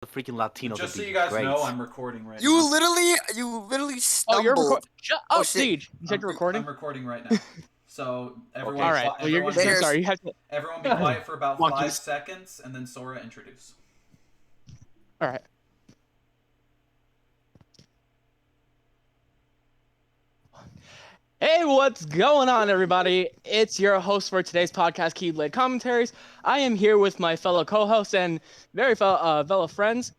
the freaking Latinos. Just so would be you guys great. know, I'm recording right now. You literally stumbled. you're recording. Oh, shit. Siege, you said you're recording? I'm recording right now. So everyone, All right. Well, you're everyone, I'm sorry. You have to. everyone be quiet for about Come on, 5 just- seconds, and then Sora introduce. All right. Hey, what's going on, everybody? It's your host for today's podcast, Keyblade Commentaries. I am here with my fellow co-hosts and very fellow friends,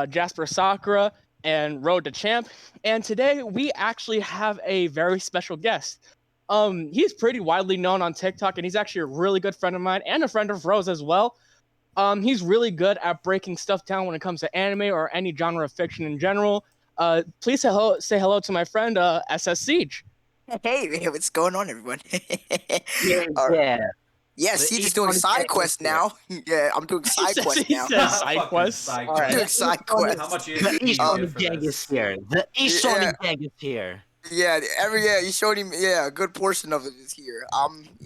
Jasper Sakura and Road to Champ. And today we actually have a very special guest. He's pretty widely known on TikTok, and he's actually a really good friend of mine and a friend of Rose as well. He's really good at breaking stuff down when it comes to anime or any genre of fiction in general. Please say hello to my friend, sssiege. Hey, what's going on, everyone? Yeah. Yes, The he's just doing East side One quests now. Yeah, I'm doing side quests He now. says side Fucking quests. side All I'm right. doing side quests. How much The do you Eastern get for gang this? is here. The Eastern gang is here. Yeah, you showed him. Yeah, a good portion of it is here.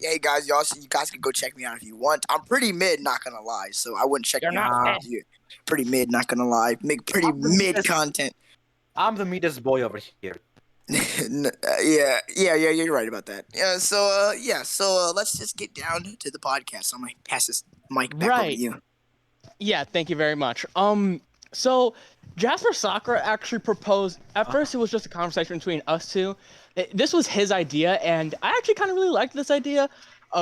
Hey guys, you guys can go check me out if you want. I'm pretty mid, not gonna lie. So I wouldn't check You're me out. not if you're pretty mid, not gonna lie. Make pretty mid content. I'm the meanest boy over here. Yeah, you're right about that. Yeah, so let's just get down to the podcast. So I'm gonna pass this mic back over to you. Yeah, thank you very much. So Jasper Sakura actually proposed. At first, it was just a conversation between us two. This was his idea, and I actually kind of really liked this idea.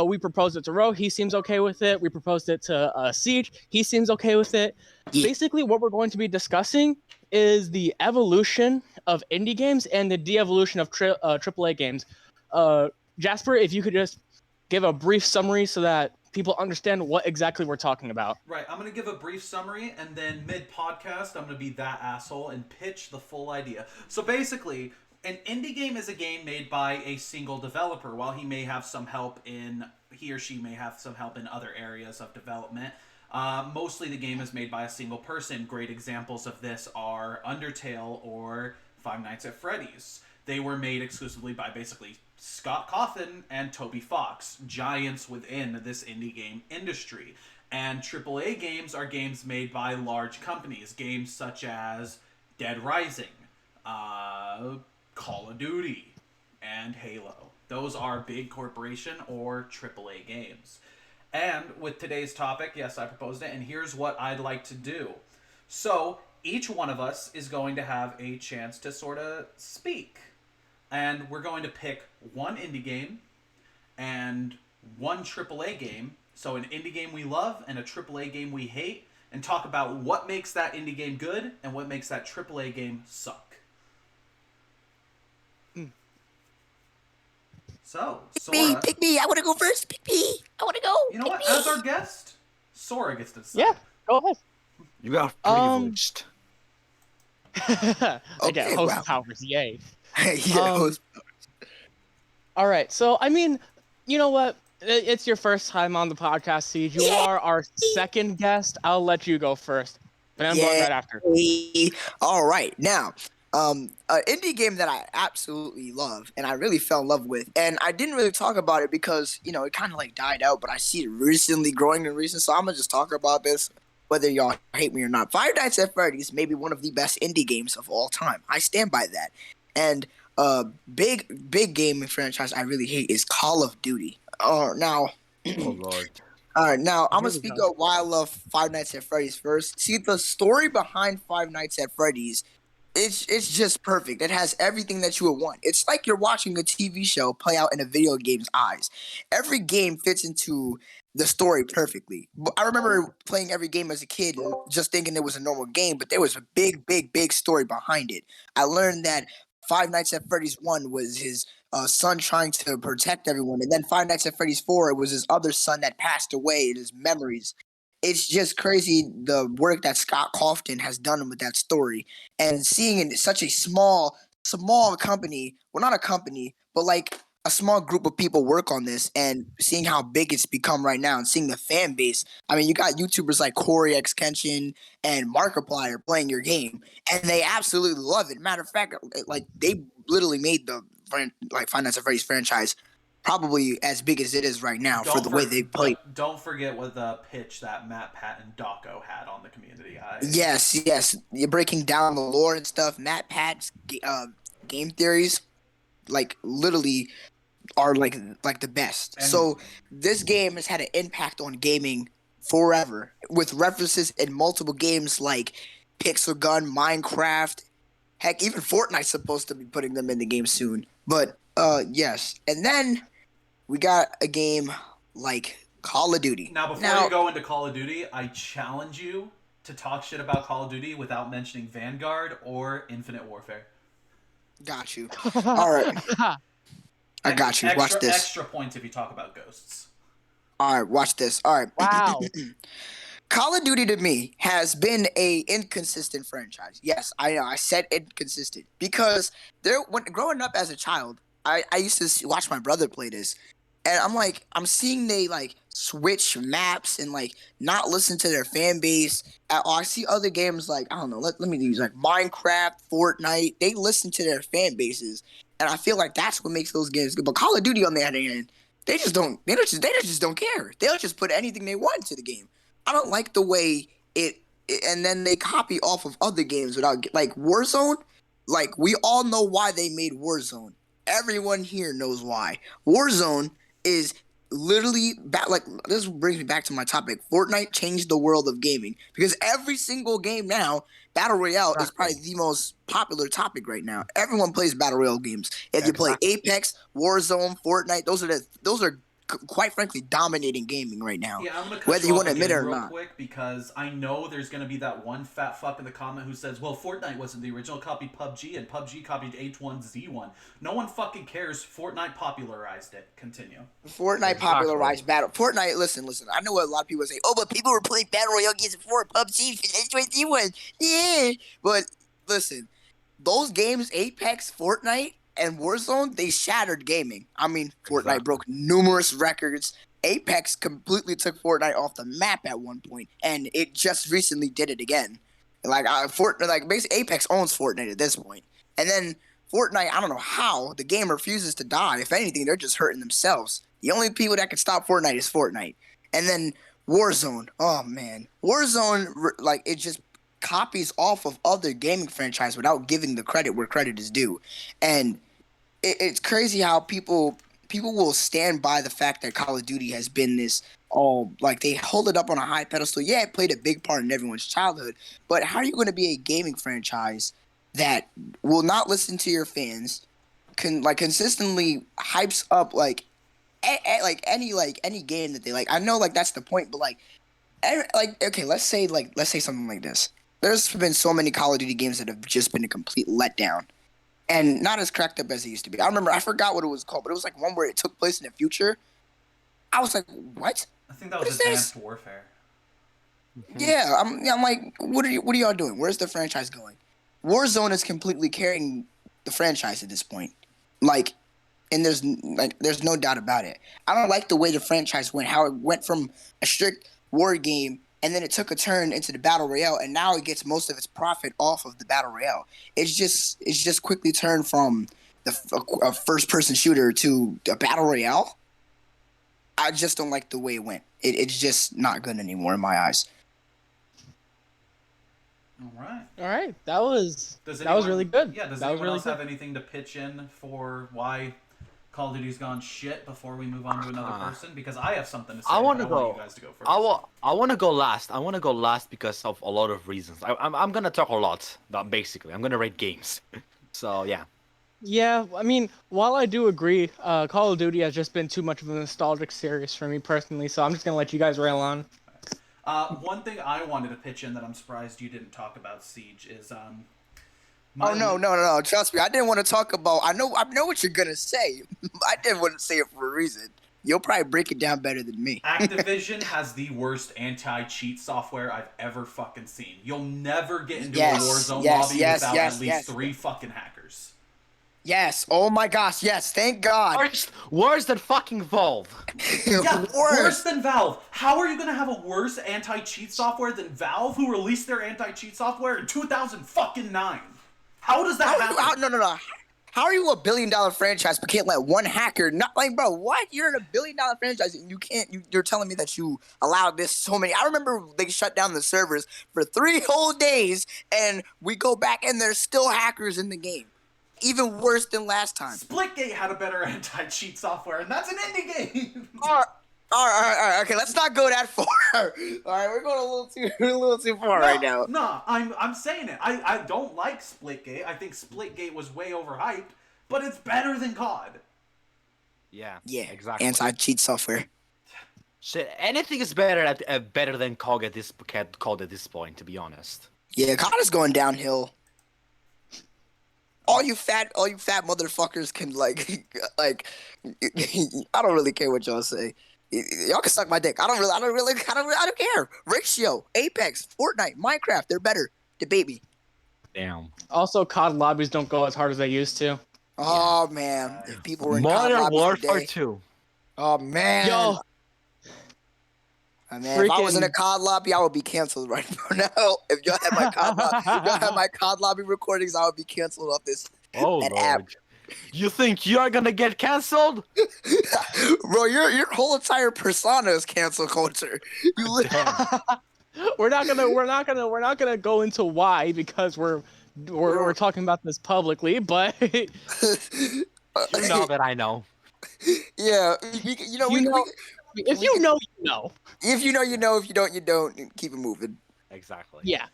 We proposed it to Ro. He seems okay with it. We proposed it to Siege. He seems okay with it. Yeah. Basically, what we're going to be discussing is the evolution of indie games and the de-evolution of AAA games. Jasper, if you could just give a brief summary so that people understand what exactly we're talking about. Right, I'm going to give a brief summary, and then mid-podcast, I'm going to be that asshole and pitch the full idea. So basically, an indie game is a game made by a single developer. While he or she may have some help in other areas of development, mostly the game is made by a single person. Great examples of this are Undertale or Five Nights at Freddy's. They were made exclusively by basically Scott Cawthon and Toby Fox, giants within this indie game industry. And AAA games are games made by large companies, games such as Dead Rising, Call of Duty, and Halo. Those are big corporation or AAA games. And with today's topic, yes, I proposed it, and here's what I'd like to do. So, each one of us is going to have a chance to sort of speak. And we're going to pick one indie game and one AAA game. So an indie game we love and a AAA game we hate, and talk about what makes that indie game good and what makes that AAA game suck. So, Sora, Pick me. I want to go first. Pick me. I want to go. you know Pick what? me. As our guest, Sora gets to decide. Yeah, go ahead. You are privileged. I get Okay, host wow. powers, yay. Yeah, All right, so I mean, you know what? It's your first time on the podcast, Siege. You are our second guest. I'll let you go first, but I'm going right after. All right, now, an indie game that I absolutely love and I really fell in love with, and I didn't really talk about it because it kind of like died out, but I see it recently growing in recent, so I'm gonna just talk about this, whether y'all hate me or not. Five Nights at Freddy's may be one of the best indie games of all time. I stand by that. And big gaming franchise I really hate is Call of Duty. Now. Oh Lord. All right, now I'm gonna Here we speak go. of why I love Five Nights at Freddy's first. See, the story behind Five Nights at Freddy's, it's just perfect. It has everything that you would want. It's like you're watching a TV show play out in a video game's eyes. Every game fits into the story perfectly. I remember playing every game as a kid and just thinking it was a normal game, but there was a big story behind it. I learned that Five Nights at Freddy's 1 was his son trying to protect everyone. And then Five Nights at Freddy's 4, it was his other son that passed away and his memories. It's just crazy the work that Scott Cawthon has done with that story. And seeing in such a small company, well, not a company, but like a small group of people work on this and seeing how big it's become right now and seeing the fan base. I mean, you got YouTubers like Corey X Kenshin and Markiplier playing your game, and they absolutely love it. Matter of fact, like they literally made the Five Nights at Freddy's franchise probably as big as it is right now for the way they play. Don't forget what the pitch that Matt, Pat, and Docko had on the community. Yes. You're breaking down the lore and stuff. Matt Pat's game theories, like literally, are like the best. And so this game has had an impact on gaming forever, with references in multiple games like Pixel Gun, Minecraft. Heck, even Fortnite's supposed to be putting them in the game soon. But yes, and then we got a game like Call of Duty. Now, before you go into Call of Duty, I challenge you to talk shit about Call of Duty without mentioning Vanguard or Infinite Warfare. Got you. All right. I got you. Watch this. Extra points if you talk about ghosts. All right, watch this. All right. Wow. Call of Duty to me has been a inconsistent franchise. Yes, I know. I said inconsistent because when growing up as a child, I used to watch my brother play this, and I'm seeing they like switch maps and like not listen to their fan base. I see other games like, I don't know. Let me use like Minecraft, Fortnite. They listen to their fan bases, and I feel like that's what makes those games good. But Call of Duty, on the other hand, they just don't care. They'll just put anything they want into the game. I don't like the way and then they copy off of other games without, like Warzone. Like, we all know why they made Warzone. Everyone here knows why. Warzone is literally like, this brings me back to my topic. Fortnite changed the world of gaming because every single game now, Battle Royale is probably the most popular topic right now. Everyone plays Battle Royale games. If you play Apex, Warzone, Fortnite, those are quite frankly dominating gaming right now. Yeah, I'm gonna cut whether you want to off admit it or real not. quick because I know there's gonna be that one fat fuck in the comment who says, "Well, Fortnite wasn't the original copy PUBG, and PUBG copied H1Z1." No one fucking cares. Fortnite popularized it. Continue. Fortnite popularized battle. Fortnite. Listen. I know what a lot of people say. Oh, but people were playing Battle Royale games before PUBG, H1Z1. Yeah, but listen, those games, Apex, Fortnite, and Warzone, they shattered gaming. I mean, Fortnite broke numerous records. Apex completely took Fortnite off the map at one point, and it just recently did it again. Like basically Apex owns Fortnite at this point. And then Fortnite, I don't know how the game refuses to die. If anything, they're just hurting themselves. The only people that can stop Fortnite is Fortnite. And then Warzone. Oh man, Warzone, like, it just copies off of other gaming franchise without giving the credit where credit is due. And it's crazy how people will stand by the fact that Call of Duty has been this, like, they hold it up on a high pedestal. Yeah, it played a big part in everyone's childhood, but how are you going to be a gaming franchise that will not listen to your fans, consistently hypes up any game that they like? I know, like, that's the point, but okay, let's say something like this. There's been so many Call of Duty games that have just been a complete letdown. And not as cracked up as it used to be. I forgot what it was called, but it was like one where it took place in the future. I was like, what? I think that was Advanced Warfare. Yeah, I'm like, what are y'all doing? Where's the franchise going? Warzone is completely carrying the franchise at this point. Like, and there's no doubt about it. I don't like the way the franchise went, how it went from a strict war game, and then it took a turn into the Battle Royale, and now it gets most of its profit off of the Battle Royale. It's just quickly turned from a first-person shooter to a Battle Royale. I just don't like the way it went. It's just not good anymore in my eyes. All right. That was really good. Yeah, does anyone else have anything to pitch in for why Call of Duty's gone shit before we move on to another person? Because I have something to say. I want you guys to go first. I want to go last. I want to go last because of a lot of reasons. I'm gonna talk a lot. Basically, I'm gonna rate games. So yeah. Yeah, I mean, while I do agree, Call of Duty has just been too much of a nostalgic series for me personally. So I'm just gonna let you guys rail on. One thing I wanted to pitch in that I'm surprised you didn't talk about, Siege, is No. Trust me, I didn't want to talk about. I know what you're gonna say. I didn't want to say it for a reason. You'll probably break it down better than me. Activision has the worst anti-cheat software I've ever fucking seen. You'll never get into a Warzone lobby without at least 3 fucking hackers. Yes. Oh my gosh. Yes. Thank God. Worse than fucking Valve. Yeah, worse than Valve. How are you gonna have a worse anti-cheat software than Valve, who released their anti-cheat software in 2009? How does that happen? No. How are you a $1 billion franchise but can't let one hacker? Not like, bro, what? You're in a $1 billion franchise and you can't. You're telling me that you allowed this so many. I remember they shut down the servers for 3 whole days, and we go back and there's still hackers in the game, even worse than last time. Splitgate had a better anti-cheat software, and that's an indie game. All right. Okay, let's not go that far. All right, we're going a little too far right now. No, I'm saying it. I don't like Splitgate. I think Splitgate was way overhyped, but it's better than COD. Yeah, Exactly. exactly. Anti-cheat software. Shit, anything is better than COD at this point, to be honest. Yeah, COD is going downhill. All you fat motherfuckers can like, I don't really care what y'all say. Y'all can suck my dick. I don't care. Ratio, Apex, Fortnite, Minecraft, they're better. Debate me. Damn. Also, COD lobbies don't go as hard as they used to. Oh man, if people were in COD Modern lobbies Warfare today. 2. Oh man. Yo, Man, if I was in a freaking- COD lobby, I would be canceled right now. If y'all had my COD lobby recordings, I would be canceled off this Oh that lord. app. You think you're gonna get cancelled? Bro, your whole entire persona is cancel culture. You li- we're not gonna go into why because we're talking about this publicly, but You know that I know. yeah, you know, You know- if you know, you know. if you know, you know. If you don't, you don't. Keep it moving. Exactly. Yeah.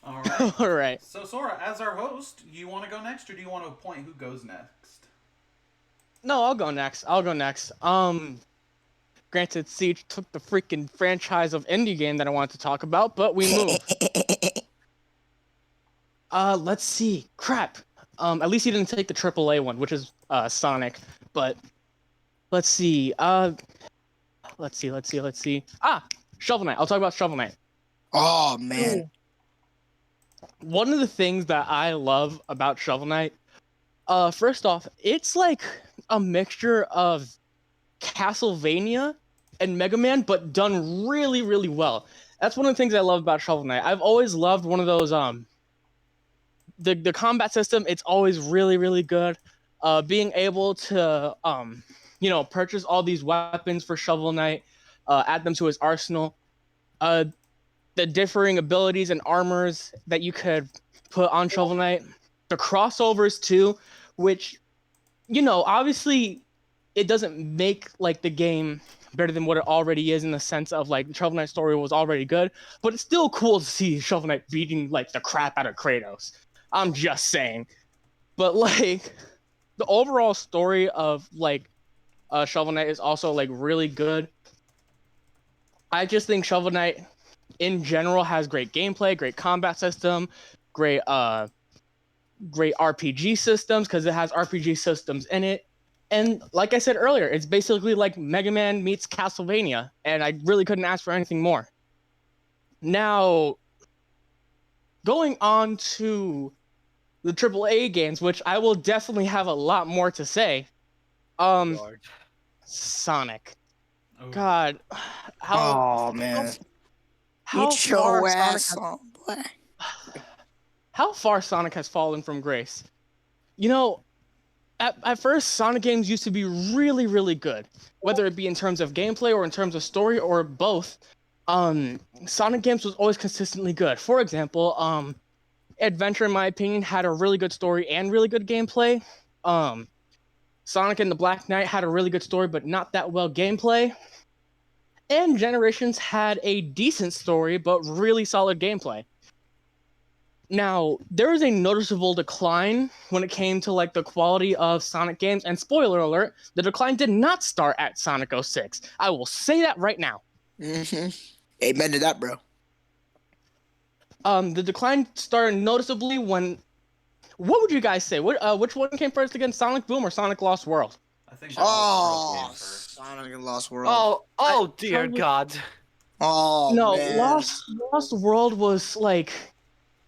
All right. All right. So, Sora, as our host, you want to go next, or do you want to appoint who goes next? No, I'll go next. Granted, Siege took the freaking franchise of indie game that I wanted to talk about, but we moved. Let's see. Crap. At least he didn't take the AAA one, which is Sonic. But let's see. Let's see. Shovel Knight. I'll talk about Shovel Knight. Oh man. One of the things that I love about Shovel Knight, first off, it's like a mixture of Castlevania and Mega Man, but done really, really well. That's one of the things I love about Shovel Knight. I've always loved one of those the combat system. It's always really, really good. Being able to purchase all these weapons for Shovel Knight, add them to his arsenal. The differing abilities and armors that you could put on Shovel Knight, the crossovers too, which, obviously it doesn't make like the game better than what it already is in the sense of like the Shovel Knight story was already good, but it's still cool to see Shovel Knight beating like the crap out of Kratos. I'm just saying. But like the overall story of like Shovel Knight is also like really good. I just think Shovel Knight in general has great gameplay, great combat system, great RPG systems because it has RPG systems in it. And like I said earlier, it's basically like Mega Man meets Castlevania, and I really couldn't ask for anything more. Now, going on to the AAA games, which I will definitely have a lot more to say. Lord. Sonic. Oh. God, how Oh man. how Get far your Sonic ass on, boy. how far Sonic has fallen from grace. At first, Sonic games used to be really, really good, whether it be in terms of gameplay or in terms of story or both. Sonic games was always consistently good. For example, Adventure, in my opinion, had a really good story and really good gameplay. Sonic and the Black Knight had a really good story, but not that well gameplay. And Generations had a decent story, but really solid gameplay. Now, there was a noticeable decline when it came to like the quality of Sonic games, and spoiler alert, the decline did not start at Sonic 06. I will say that right now. Mm-hmm. Amen to that, bro. The decline started noticeably when. What would you guys say? Which one came first again, Sonic Boom or Sonic Lost World? I think Oh, first. Sonic and Lost World. Oh dear God. Oh No, man. Lost World was like,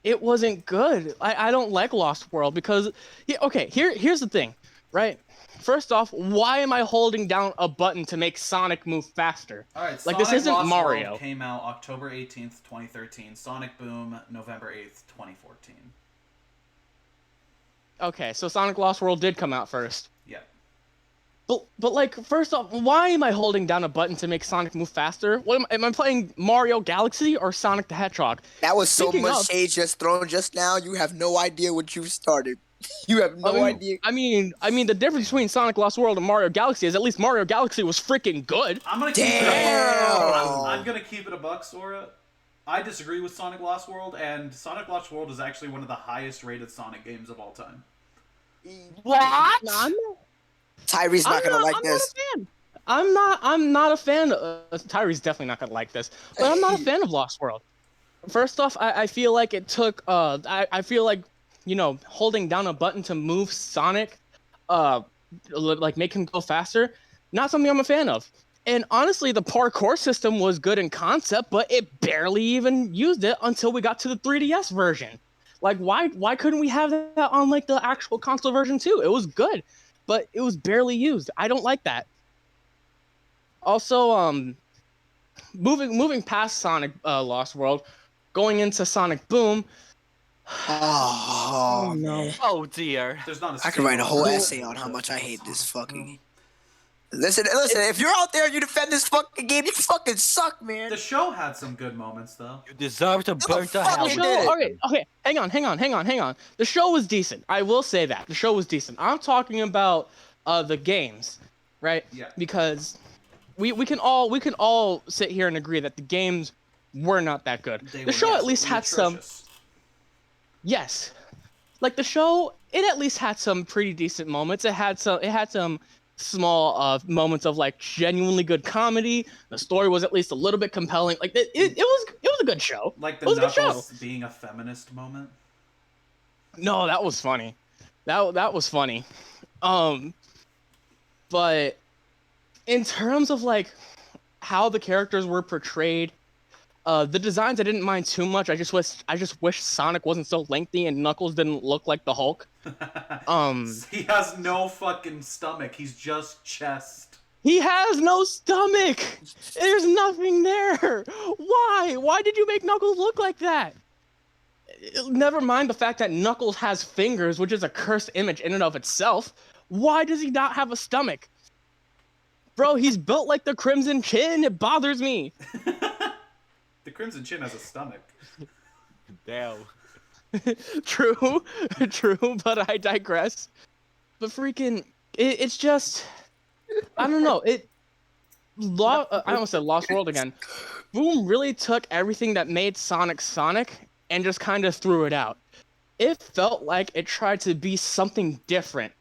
it wasn't good. I don't like Lost World because here's the thing, right? First off, why am I holding down a button to make Sonic move faster? All right, Like, Sonic this isn't Lost Mario. World came out October 18th, 2013. Sonic Boom, November 8th, 2014. Okay, so Sonic Lost World did come out first. Yeah. But like, first off, why am I holding down a button to make Sonic move faster? What am I playing Mario Galaxy or Sonic the Hedgehog? That was so Speaking much of- shade just thrown just now. You have no idea what you started. You have no idea. I mean, the difference between Sonic Lost World and Mario Galaxy is at least Mario Galaxy was freaking good. I'm gonna keep it a Damn. buck. I'm gonna keep it a buck, Sora. I disagree with Sonic Lost World, and Sonic Lost World is actually one of the highest rated Sonic games of all time. What? Tyree's not gonna like this. I'm not a fan. Tyree's definitely not gonna like this, but I'm not a fan of Lost World. First off, I feel like it took. I feel like, you know, holding down a button to move Sonic, like make him go faster, not something I'm a fan of. And honestly, the parkour system was good in concept, but it barely even used it until we got to the 3DS version. Like, why couldn't we have that on like the actual console version too? It was good, but it was barely used. I don't like that. Also, moving past Sonic Lost World, going into Sonic Boom. Oh, no. Oh dear. There's not a I could write a whole single essay on how much I hate this Sonic fucking. Boom. Listen. If you're out there and you defend this fucking game, you fucking suck, man. The show had some good moments, though. You deserve to burn to fuck hell. you The did. show, okay, hang on. The show was decent. I will say that the show was decent. I'm talking about the games, right? Yeah. Because we can all sit here and agree that the games were not that good. They The were show at least absolutely had some. atrocious. Yes, like the show, it at least had some pretty decent moments. It had some small moments of like genuinely good comedy. The story was at least a little bit compelling. Like it was a good show. Like It the was a good show. Knuckles being a feminist moment. No, that was funny. That was funny. But in terms of like how the characters were portrayed, the designs I didn't mind too much. I just wish Sonic wasn't so lengthy and Knuckles didn't look like the Hulk. He has no fucking stomach. He's just chest. He has no stomach. There's nothing there. Why? Why did you make Knuckles look like that? Never mind the fact that Knuckles has fingers, which is a cursed image in and of itself. Why does he not have a stomach? Bro, he's built like the Crimson Chin. It bothers me. The Crimson Chin has a stomach. Damn. True, but I digress. But freaking, it's just, I don't know. I almost said Lost World again. Boom really took everything that made Sonic Sonic and just kind of threw it out. It felt like it tried to be something different.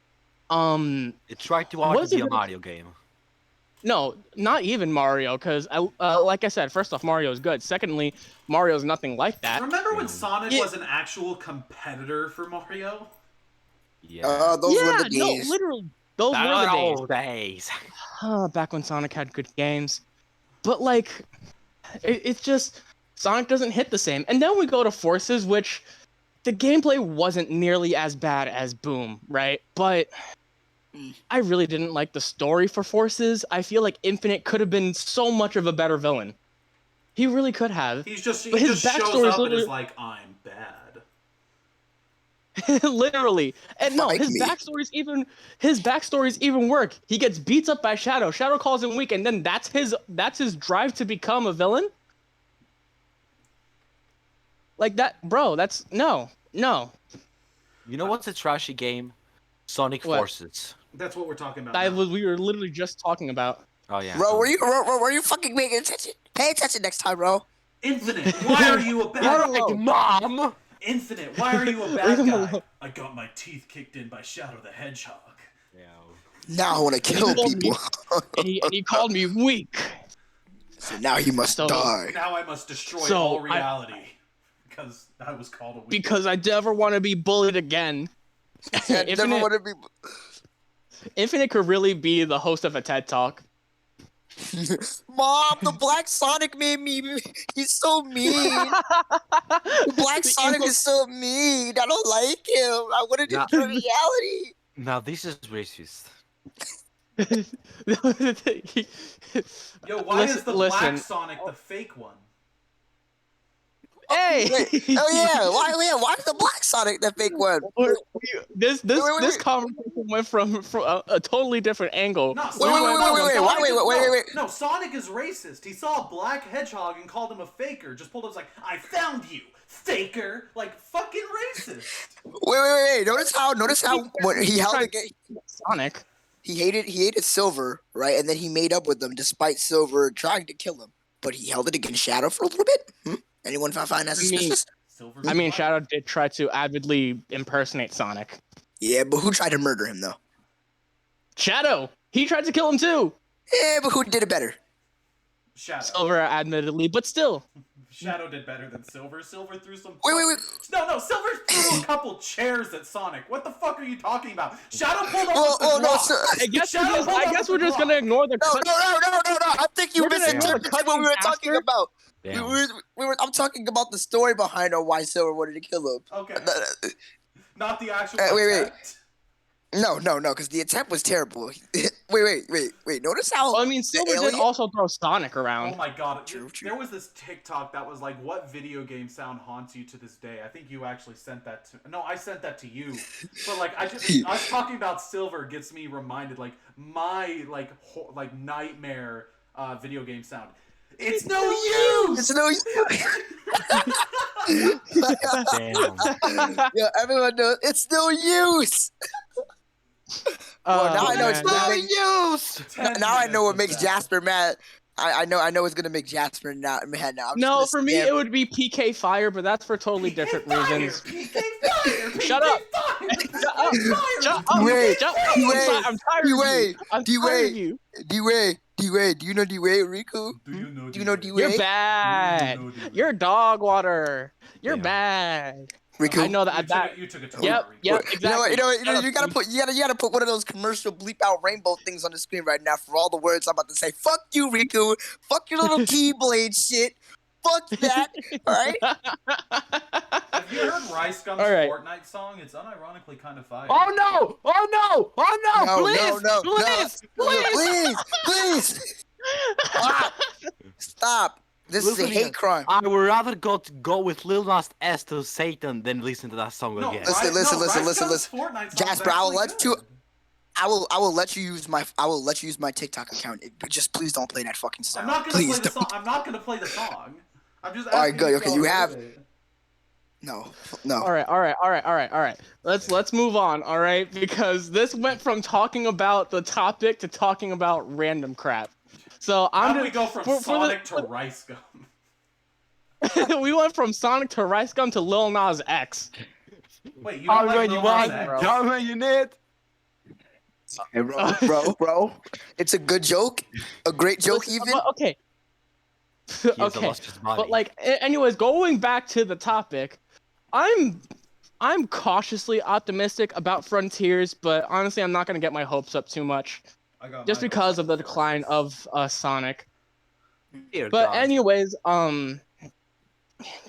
It tried to Was be it a really- Mario game. No, not even Mario, because like I said, first off, Mario is good. Secondly, Mario's nothing like that. Remember when Sonic Yeah. was an actual competitor for Mario? Yeah. Those were the days. No, literally, those were the days. Old days. Back when Sonic had good games. But like, it's just Sonic doesn't hit the same. And then we go to Forces, which the gameplay wasn't nearly as bad as Boom, right? But I really didn't like the story for Forces. I feel like Infinite could have been so much of a better villain. He really could have. He But just his shows backstory is up and is literally- like, I'm bad. Literally. And no, Like his me. backstories even work. He gets beat up by Shadow. Shadow calls him weak, and then that's his drive to become a villain? Like that, bro, that's no. You know what's a trashy game? Sonic What? Forces. That's what we're talking about. now. We were literally just talking about. Oh yeah. Bro, were you fucking paying attention? Pay attention next time, bro. Infinite, why are you a bad guy? Alone. Mom. Infinite, why are you a Leave bad him guy? alone. I got my teeth kicked in by Shadow the Hedgehog. Now I want to kill people. And he called me weak. So now he must So- die. Now I must destroy So, all I- reality. Because I was called a weak. Because I never want to be bullied again. I never Infinite- want to be. Infinite could really be the host of a TED Talk. Mom, the Black Sonic made me. He's so mean. The Black The Sonic evil- is so mean. I don't like him. I want to Nah. destroy reality. Now this is racist. Yo, why is the Listen. Black Sonic the fake one? Hey! Wait, oh yeah, why is the Black Sonic, that fake one. This wait. conversation went from a totally different angle. No, Wait. No, Sonic is racist. He saw a black hedgehog and called him a faker. Just pulled up like, I found you, faker. Like, fucking racist. Wait. Notice how when he held against Sonic. He hated Silver, right? And then he made up with them despite Silver trying to kill him. But he held it against Shadow for a little bit. Anyone find that suspicious? Shadow did try to avidly impersonate Sonic. Yeah, but who tried to murder him though? Shadow. He tried to kill him too. Yeah, but who did it better? Shadow. Silver, admittedly, but still. Shadow did better than Silver. Silver threw some. Wait. No. Silver threw a couple chairs at Sonic. What the fuck are you talking about? Shadow pulled up with the Glock. I guess we're just gonna ignore the. No. I think you misinterpreted what we were talking about. I'm talking about the story behind why Silver wanted to kill him. Okay. Not the actual. Wait. No, because the attempt was terrible. Wait. Notice how. Well, I mean, Silver did also throw Sonic around. Oh my god. True. There was this TikTok that was like, what video game sound haunts you to this day? I think you actually sent that to. No, I sent that to you. But like, us talking about Silver gets me reminded, like, my like nightmare video game sound. It's no use. It's no use. Damn. Yeah, everyone knows it's no use. Well, now I know it's no use. Now I know what makes Jasper mad. I know it's gonna make Jasper mad now. No, for me it would be PK Fire, but that's for totally different reasons. PK Fire. Shut up. Shut up. I'm tired of you. I'm tired of you. D-Way, do you know D-Way, Riku? Do you know D-Way? You're bad. You're dog water. You're bad. Riku. I know that. You took it to Yep, exactly. You gotta put one of those commercial bleep out rainbow things on the screen right now for all the words I'm about to say. Fuck you, Riku. Fuck your little Keyblade shit. Fuck that. Alright? Have you heard Rice Gum's Fortnite song? It's unironically kind of fire. Oh no! Please. Stop. This is a hate crime. I would rather go with Lil Nas S to Satan than listen to that song again. Listen. Jasper, I will let you use my TikTok account. Just please don't play that fucking song. I'm not gonna play the song. I'm not gonna play the song. I'm just. All right, good. Okay, you have. No. All right. Let's move on. All right, because this went from talking about the topic to talking about random crap. So How do we go from Sonic to Rice Gum? We went from Sonic to Rice Gum to Lil Nas X. Wait, you don't like Lil Nas X? Hey, bro. It's a good joke. A great joke, even. Okay. Okay. But like, anyways, going back to the topic, I'm cautiously optimistic about Frontiers, but honestly, I'm not gonna get my hopes up too much. Just because of the decline of Sonic. But anyways,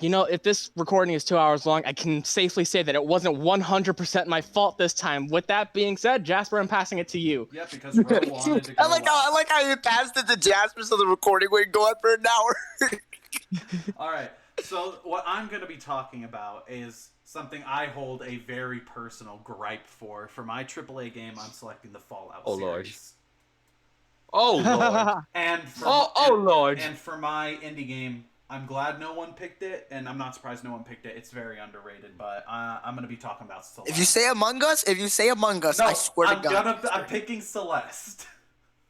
if this recording is 2 hours long, I can safely say that it wasn't 100% my fault this time. With that being said, Jasper, I'm passing it to you. Yeah, because Ro wanted to go I like how you passed it to Jasper so the recording would go on for an hour. All right. So what I'm going to be talking about is something I hold a very personal gripe for. For my AAA game, I'm selecting the Fallout series. Oh lord. And for Lord. And for my indie game, I'm glad no one picked it, and I'm not surprised no one picked it. It's very underrated, but I'm going to be talking about Celeste. If you say Among Us, no, I swear to God. I'm picking Celeste.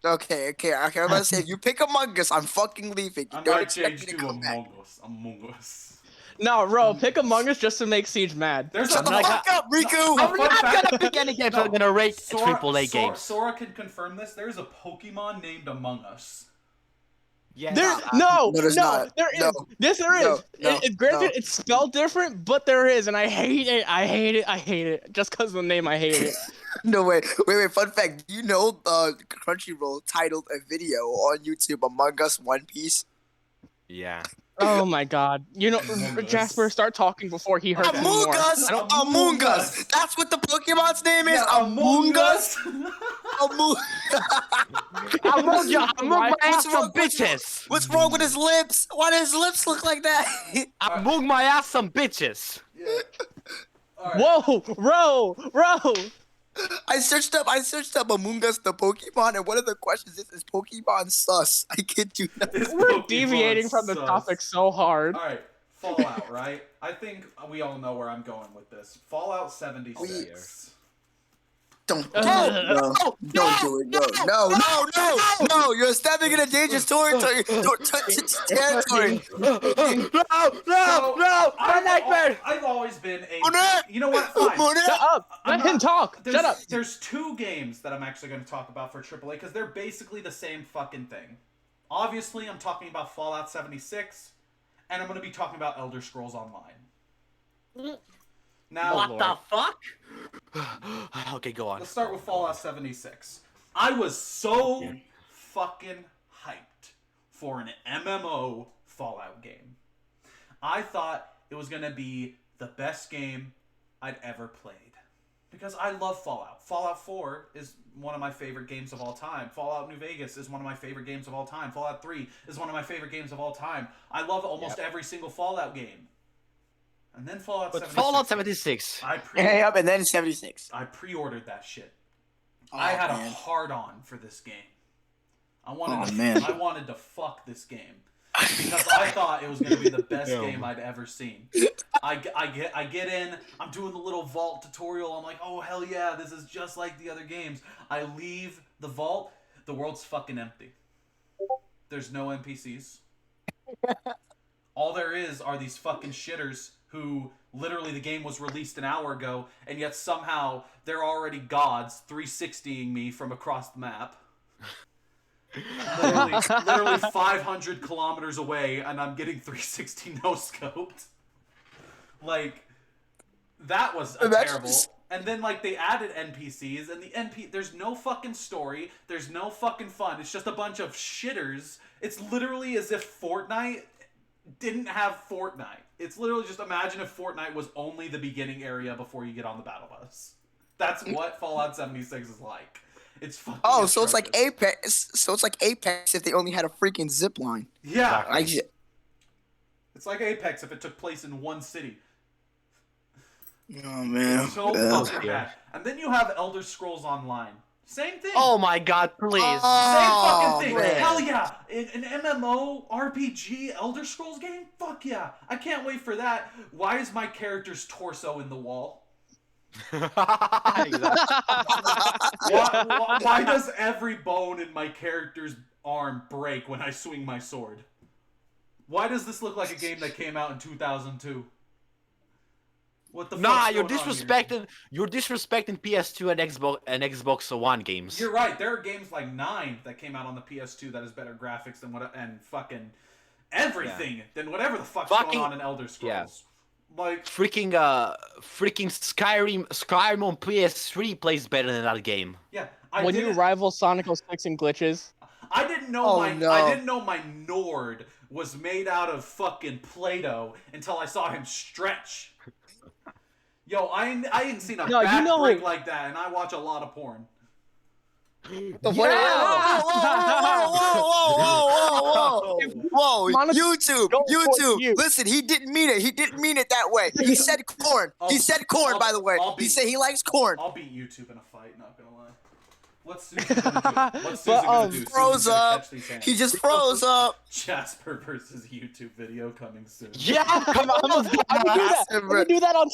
Okay. I'm about to say, if you pick Among Us, I'm fucking leaving. You I'm don't going to expect change me to to come back. Among Us. No, Ro, pick Among Us just to make Siege mad. Shut the fuck up, Riku! I'm not gonna pick any games. I'm gonna rate AAA games. Sora can confirm this. There's a Pokemon named Among Us. Yeah. There is. Yes, there is. Granted, it's spelled different, but there is, and I hate it. Just because of the name, I hate it. No, wait. Fun fact. Do you know Crunchyroll titled a video on YouTube Among Us One Piece? Yeah. Oh my God! Jasper, start talking before he hurts me more. Among Us. That's what the Pokemon's name is. Yeah, Among Us. Among my ass some bitches. What's wrong with his lips? Why do his lips look like that? Among my ass some bitches. Yeah. All right. Whoa, bro. I searched up Among Us the Pokemon, and one of the questions is Pokemon sus? I kid you not. This We're Pokemon deviating from the sus. topic so hard. All right, Fallout, right? I think we all know where I'm going with this. Fallout 76. Don't do it, bro. Don't do it, bro. No. You're stepping in a dangerous territory. Territory. No! My nightmare! I've always been a. Monet! You know what? Fine. Shut up. Let him talk. There's, Shut up. There's two games that I'm actually going to talk about for AAA because they're basically the same fucking thing. Obviously, I'm talking about Fallout 76, and I'm going to be talking about Elder Scrolls Online. Now, What the fuck? Okay, go on. let's start with Fallout 76. I was so fucking hyped for an MMO Fallout game. I thought it was going to be the best game I'd ever played. Because I love Fallout. Fallout 4 is one of my favorite games of all time. Fallout New Vegas is one of my favorite games of all time. Fallout 3 is one of my favorite games of all time. I love almost every single Fallout game. And then Fallout 76. Fallout 76. Yep, and then 76. I pre-ordered that shit. Oh, I had man. a hard-on for this game. I man. wanted to fuck this game because I thought it was going to be the best game I'd ever seen. I get in, I'm doing the little vault tutorial. I'm like, oh hell yeah, this is just like the other games. I leave the vault, the world's fucking empty. There's no NPCs. All there is are these fucking shitters who literally the game was released an hour ago, and yet somehow they're already gods 360ing me from across the map. literally 500 kilometers away, and I'm getting 360 no-scoped. Like, that was terrible. And then, like, they added NPCs, and there's no fucking story, there's no fucking fun, it's just a bunch of shitters. It's literally as if Fortnite didn't have Fortnite. It's literally just imagine if Fortnite was only the beginning area before you get on the battle bus. That's what Fallout 76 is like. It's fucking so it's like Apex. So it's like Apex if they only had a freaking zip line. Yeah. It's like Apex if it took place in one city. Oh man. So fucking bad. And then you have Elder Scrolls Online. Same thing. Oh my god, please. Same fucking thing. Man. Hell yeah. An MMO RPG Elder Scrolls game? Fuck yeah. I can't wait for that. Why is my character's torso in the wall? Exactly. Why does every bone in my character's arm break when I swing my sword? Why does this look like a game that came out in 2002? What the fuck? You're disrespecting PS2 and Xbox One games. You're right. There are games like 9 that came out on the PS2 that has better graphics than and fucking everything than whatever the fuck's going on in Elder Scrolls. Yeah. Like freaking Skyrim on PS3 plays better than that game. Yeah. When you rival Sonic 06 in glitches. I didn't know no. I didn't know my Nord was made out of fucking Play-Doh until I saw him stretch. Yo, I ain't seen a back break like that, and I watch a lot of porn. Whoa! YouTube! Listen, he didn't mean it. He didn't mean it that way. He said corn. He said corn, by the way. He said he likes corn. I'll beat YouTube in a fight. Not gonna lie. What's Susan gonna do? What's Susan gonna do? Froze up. He just froze up. Jasper versus YouTube video coming soon. Yeah, come on. I'm gonna do that on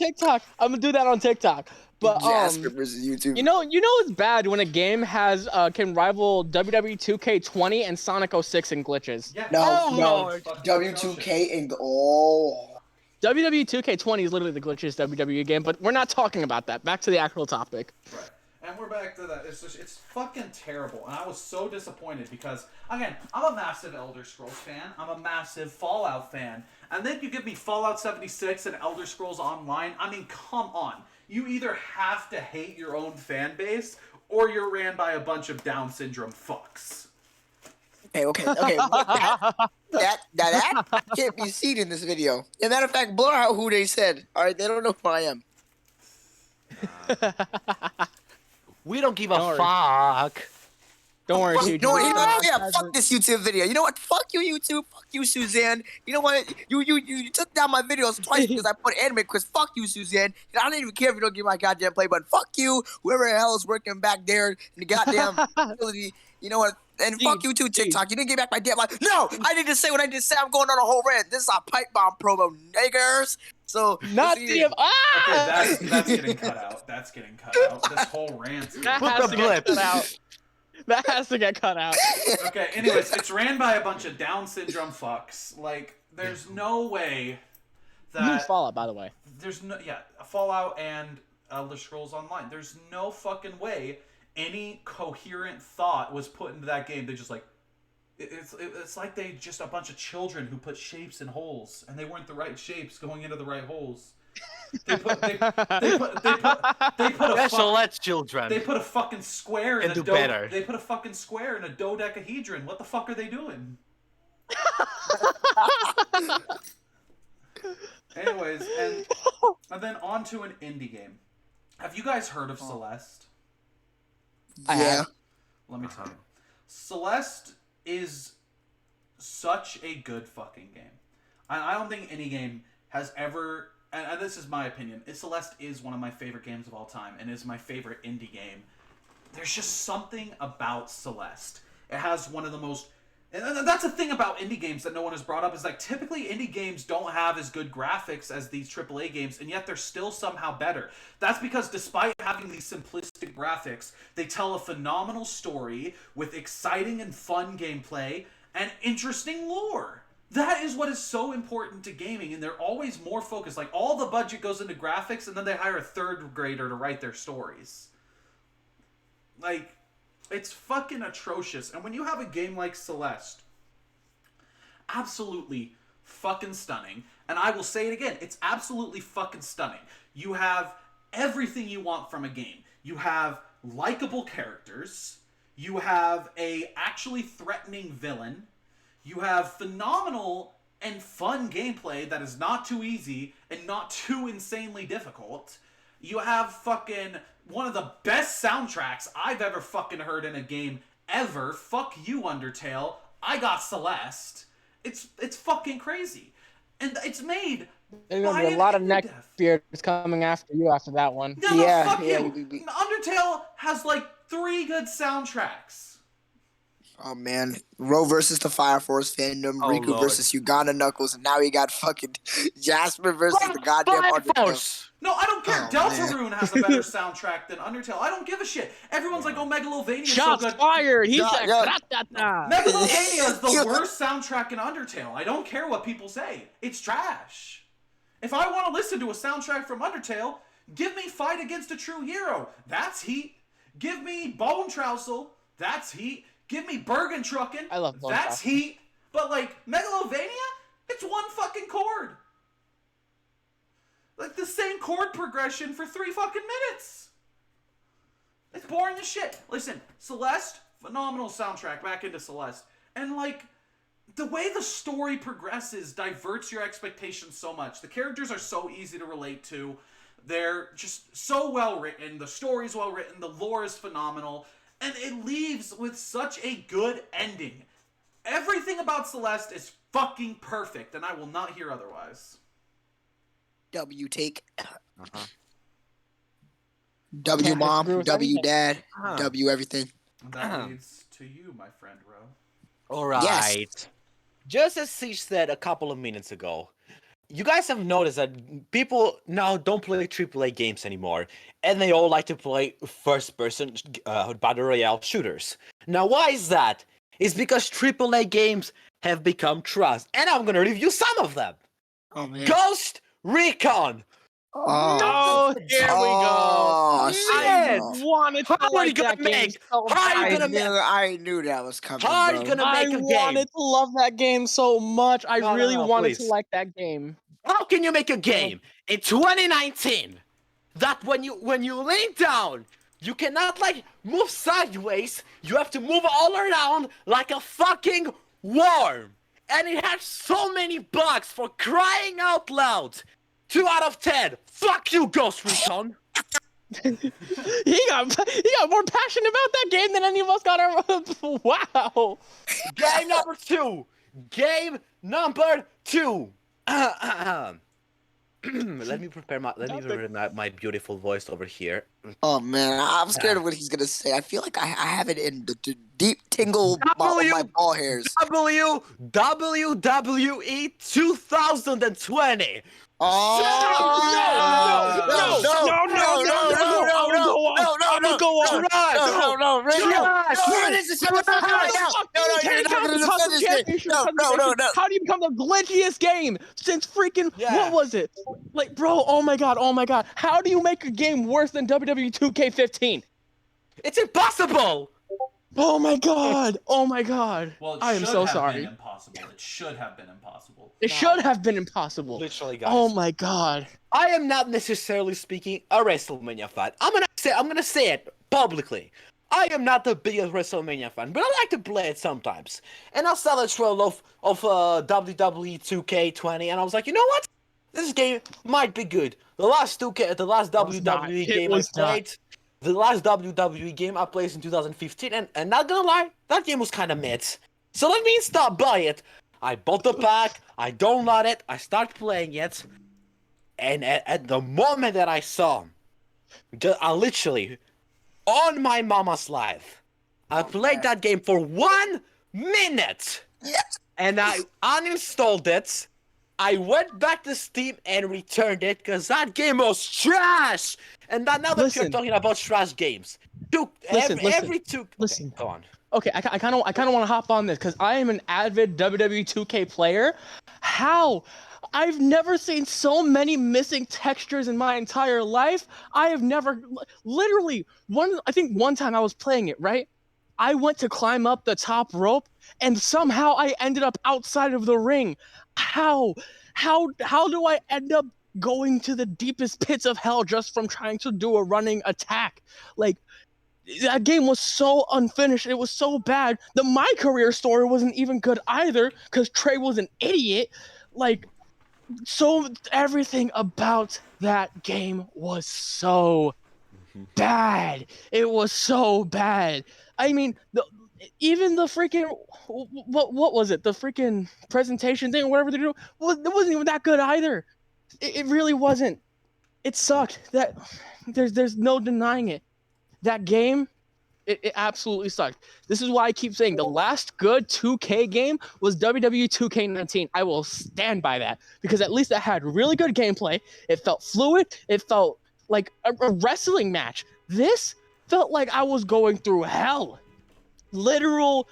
TikTok. But Jasper versus YouTube. You know it's bad when a game has can rival WWE 2K20 and Sonic 06 in glitches. Yeah. No. W2K and WWE 2K20 is literally the glitchiest WWE game, but we're not talking about that. Back to the actual topic. Right. And we're back to that. It's fucking terrible. And I was so disappointed because, again, I'm a massive Elder Scrolls fan. I'm a massive Fallout fan. And then you give me Fallout 76 and Elder Scrolls Online. I mean, come on. You either have to hate your own fan base or you're ran by a bunch of Down syndrome fucks. Okay. That can't be seen in this video. As a matter of fact, blur out who they said. All right, they don't know who I am. We don't give a fuck. Don't worry, You Siege. know what? we're You know gonna what? Yeah, monetize fuck this YouTube video. You know what? Fuck you, YouTube. Fuck you, Suzanne. You know what? You took down my videos twice because I put anime quiz. Fuck you, Suzanne. I don't even care if you don't give my goddamn play button. Fuck you, whoever the hell is working back there in the goddamn facility. You know what? And fuck you too, Siege. TikTok. You didn't get back my damn life. No, I need to say what I need to say. I'm going on a whole rant. This is a pipe bomb promo, niggers. So Not listen the here. Okay, that's getting cut out. That's getting cut out. This whole rant. That Put has the to get blip. cut out. That has to get cut out. Okay, anyways, it's ran by a bunch of Down syndrome fucks. Like, there's no way You mean that Fallout, by the way. there's no Fallout and Elder Scrolls Online. There's no fucking way any coherent thought was put into that game. They're just like, it's like they just a bunch of children who put shapes in holes, and they weren't the right shapes going into the right holes. They put a Special let's children. they put a fucking square in And a do better. They put a fucking square in a dodecahedron. What the fuck are they doing? Anyways, and then on to an indie game. Have you guys heard of Celeste? I Yeah. have. Let me tell you. Celeste is such a good fucking game. I don't think any game has ever, and this is my opinion, Celeste is one of my favorite games of all time and is my favorite indie game. There's just something about Celeste. It has one of the most, and that's the thing about indie games that no one has brought up, is like typically indie games don't have as good graphics as these AAA games, and yet they're still somehow better. That's because despite having these simplistic graphics, they tell a phenomenal story with exciting and fun gameplay and interesting lore. That is what is so important to gaming, and they're always more focused. Like, all the budget goes into graphics, and then they hire a third grader to write their stories. Like, it's fucking atrocious. And when you have a game like Celeste, absolutely fucking stunning. And I will say it again, it's absolutely fucking stunning. You have everything you want from a game. You have likable characters. You have a actually threatening villain. You have phenomenal and fun gameplay that is not too easy and not too insanely difficult. You have fucking one of the best soundtracks I've ever fucking heard in a game ever. Fuck you, Undertale. I got Celeste. It's fucking crazy. And it's made There's by gonna be a an lot of indie neck dev. beards coming after you after that one. No, Yeah, fuck yeah, you. Undertale has like 3 good soundtracks. Oh man, Ro versus the Fire Force fandom, Oh, Riku Lord. versus Uganda Knuckles, and now we got fucking Jasper versus the goddamn Fire Undertale. Force. No, I don't care. Oh, man. Deltarune has a better soundtrack than Undertale. I don't give a shit. Everyone's like, oh, Megalovania is so Shots good. fired. He Yeah, said, yeah. "Rat-tat-tat." Megalovania is the worst soundtrack in Undertale. I don't care what people say. It's trash. If I want to listen to a soundtrack from Undertale, give me Fight Against a True Hero. That's heat. Give me Bone Trousel. That's heat. Give me Bergen Truckin'. I love Bone That's Trousel. heat. But like Megalovania, it's one fucking chord. Like the same chord progression for 3 fucking minutes. It's boring as shit. Listen, Celeste, phenomenal soundtrack. Back into Celeste. And like, the way the story progresses diverts your expectations so much. The characters are so easy to relate to. They're just so well written. The story's well written. The lore is phenomenal. And it leaves with such a good ending. Everything about Celeste is fucking perfect, and I will not hear otherwise. W take, Uh-huh. W Can't mom, disagree with W anything. dad, Huh. W everything. And that leads to you, my friend Ro. All right. Yes. Just as Siege said a couple of minutes ago, you guys have noticed that people now don't play AAA games anymore, and they all like to play first-person battle royale shooters. Now, why is that? It's because AAA games have become trust, and I'm gonna review some of them. Oh man. Ghost Recon. Oh, here we Oh, go. shit. I wanted to How are you like gonna that game make- so how are you I bad. gonna knew, I knew that was coming, How are you bro. gonna I make a wanted game? to love that game so much. I No, really no, wanted to please. like that game. How can you make a game in 2019 that when you lay down, you cannot like move sideways, you have to move all around like a fucking worm. And it has so many bugs, for crying out loud. 2 out of 10. Fuck you, Ghost Recon. He got more passionate about that game than any of us got. Wow. Game number 2. Game number 2. Let me prepare my beautiful voice over here. Oh man, I'm scared of what he's gonna say. I feel like I have it in the deep tingle of my ball hairs. WWE 2020. Oh How do you become the glitchiest game since freaking what was it? Like, bro, oh my god. How do you make a game worse than WWE 2K15? It's impossible. Oh my god. Well, I am so sorry. Been impossible. It should have been impossible. It should have been impossible. Literally, guys. Oh my god. I am not necessarily speaking a WrestleMania fan. I'm gonna say it publicly. I am not the biggest WrestleMania fan, but I like to play it sometimes. And I saw the trailer of WWE 2K20, and I was like, you know what? This game might be good. The last WWE game I played, the last WWE game I played in 2015, and not gonna lie, that game was kind of mid. So let me stop by it. I bought the pack, I downloaded it, I start playing it, and at the moment that I saw, I literally, on my mama's life, I played that game for 1 minute, and I uninstalled it. I went back to Steam and returned it because that game was trash. And now that you're talking about trash games, listen. Go on. Okay, I kind of want to hop on this because I am an avid WWE 2K player. How? I've never seen so many missing textures in my entire life. I have never, literally, I think one time I was playing it, right? I went to climb up the top rope and somehow I ended up outside of the ring. How do I end up going to the deepest pits of hell just from trying to do a running attack? Like, that game was so unfinished. It was so bad. My career story wasn't even good either because Trey was an idiot. Like, so everything about that game was so bad. It was so bad. I mean, even the freaking what was it? The freaking presentation thing, or whatever they do, it wasn't even that good either. It really wasn't. It sucked. That there's no denying it. That game, it absolutely sucked. This is why I keep saying the last good 2K game was WWE 2K19. I will stand by that because at least it had really good gameplay. It felt fluid. It felt like a wrestling match. This felt like I was going through hell. Literal